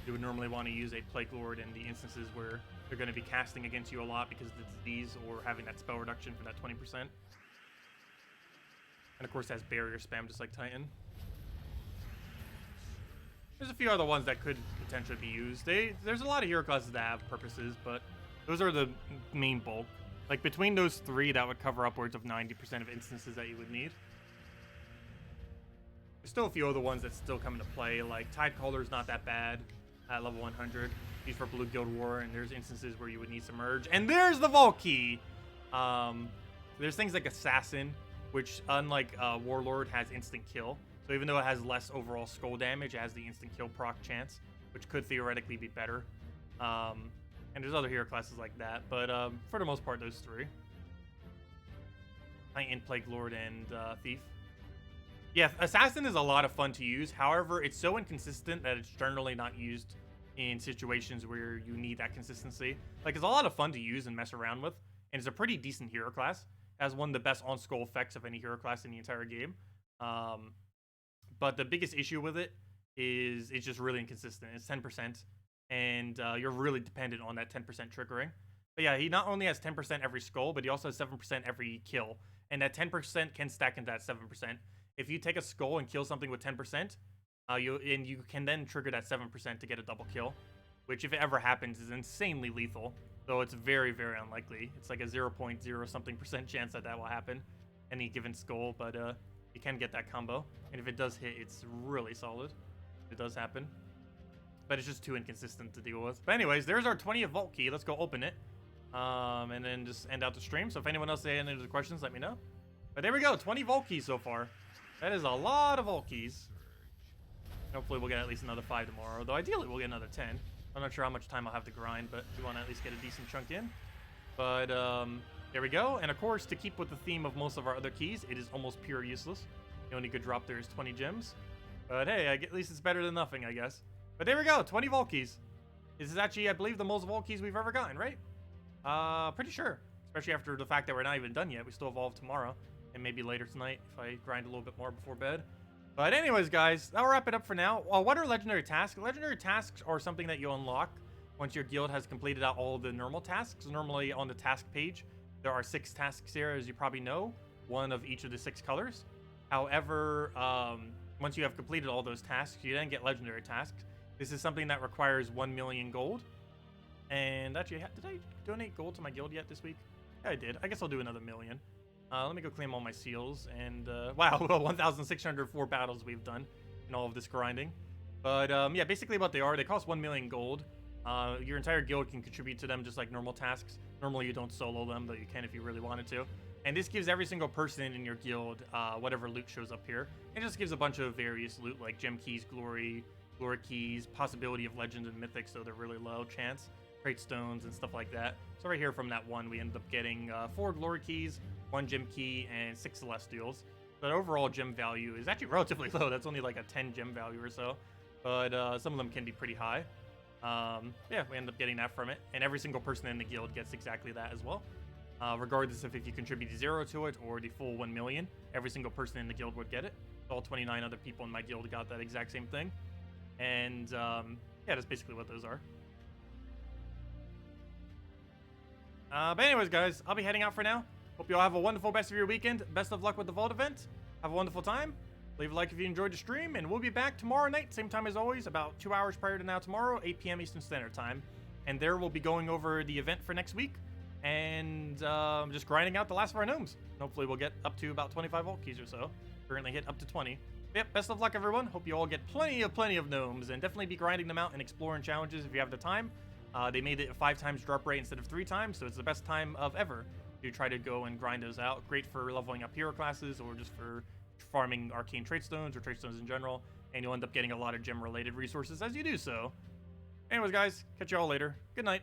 you would normally want to use a Plague Lord in the instances where they're going to be casting against you a lot because of the disease or having that spell reduction for that 20%. And of course, it has barrier spam just like Titan. There's a few other ones that could potentially be used. There's a lot of hero classes that have purposes, but those are the main bulk. Like between those 3, that would cover upwards of 90% of instances that you would need. There's still a few other ones that still come into play, like Tidecaller's not that bad at level 100. Used for Blue Guild War, and there's instances where you would need Submerge. And there's the Vault Key! There's things like Assassin, which unlike Warlord has instant kill. So even though it has less overall skull damage, it has the instant kill proc chance, which could theoretically be better. And there's other hero classes like that, but for the most part, those 3. Titan, Plague Lord, and Thief. Yeah, Assassin is a lot of fun to use. However, it's so inconsistent that it's generally not used in situations where you need that consistency. Like, it's a lot of fun to use and mess around with, and it's a pretty decent hero class. It has one of the best on-skull effects of any hero class in the entire game. But the biggest issue with it is it's just really inconsistent. It's 10%, and you're really dependent on that 10% triggering. But yeah, he not only has 10% every skull, but he also has 7% every kill. And that 10% can stack into that 7%. If you take a skull and kill something with 10%, you can then trigger that 7% to get a double kill, which if it ever happens is insanely lethal, though it's very, very unlikely. It's like a 0.0 something % chance that that will happen any given skull, but you can get that combo, and if it does hit, it's really solid. It does happen, but it's just too inconsistent to deal with. But anyways, there's our 20th Vault Key. Let's go open it, and then just end out the stream. So if anyone else has any other questions, let me know. But there we go, 20 Vault Keys so far. That is a lot of Vault Keys. Hopefully we'll get at least another 5 tomorrow, though ideally we'll get another 10. I'm not sure how much time I'll have to grind, but we want to at least get a decent chunk in. But there we go. And of course, to keep with the theme of most of our other keys, it is almost pure useless. The only good drop there is 20 gems. But hey, at least it's better than nothing, I guess. But there we go, 20 Vault Keys. This is actually, I believe, the most Vault Keys we've ever gotten, right? Pretty sure. Especially after the fact that we're not even done yet. We still evolve tomorrow. And maybe later tonight if I grind a little bit more before bed. But anyways, guys, that'll wrap it up for now. What are legendary tasks? Legendary tasks are something that you unlock once your guild has completed out all of the normal tasks. Normally on the task page, there are 6 tasks here, as you probably know, 1 of each of the 6 colors. However, once you have completed all those tasks, you then get legendary tasks. This is something that requires 1 million gold. And actually, did I donate gold to my guild yet this week? Yeah, I did. I guess I'll do another 1 million. Let me go claim all my seals, and wow, 1,604 battles we've done in all of this grinding. But yeah, basically what they are, they cost 1 million gold. Your entire guild can contribute to them just like normal tasks. Normally you don't solo them, though you can if you really wanted to. And this gives every single person in your guild whatever loot shows up here. It just gives a bunch of various loot like gem keys, glory keys, possibility of legends and mythics, so they're really low chance, crate stones and stuff like that. So right here from that one, we ended up getting 4 glory keys, 1 gem key, and 6 celestials. But overall gem value is actually relatively low. That's only like a 10 gem value or so. But some of them can be pretty high. Yeah, we end up getting that from it. And every single person in the guild gets exactly that as well. Regardless of if you contribute 0 to it or the full 1 million, every single person in the guild would get it. All 29 other people in my guild got that exact same thing. And yeah, that's basically what those are. But anyways, guys, I'll be heading out for now. Hope you all have a wonderful rest of your weekend. Best of luck with the Vault event. Have a wonderful time. Leave a like if you enjoyed the stream, and we'll be back tomorrow night, same time as always, about 2 hours prior to now tomorrow, 8 p.m. Eastern Standard Time. And there we'll be going over the event for next week, and just grinding out the last of our gnomes. Hopefully we'll get up to about 25 vault keys or so. Currently hit up to 20. Yep, best of luck, everyone. Hope you all get plenty of gnomes, and definitely be grinding them out and exploring challenges if you have the time. They made it a 5 times drop rate instead of 3 times, so it's the best time of ever to try to go and grind those out. Great for leveling up hero classes or just for farming arcane trait stones or trait stones in general, and you'll end up getting a lot of gem related resources as you do so. Anyways, guys, catch you all later. Good night.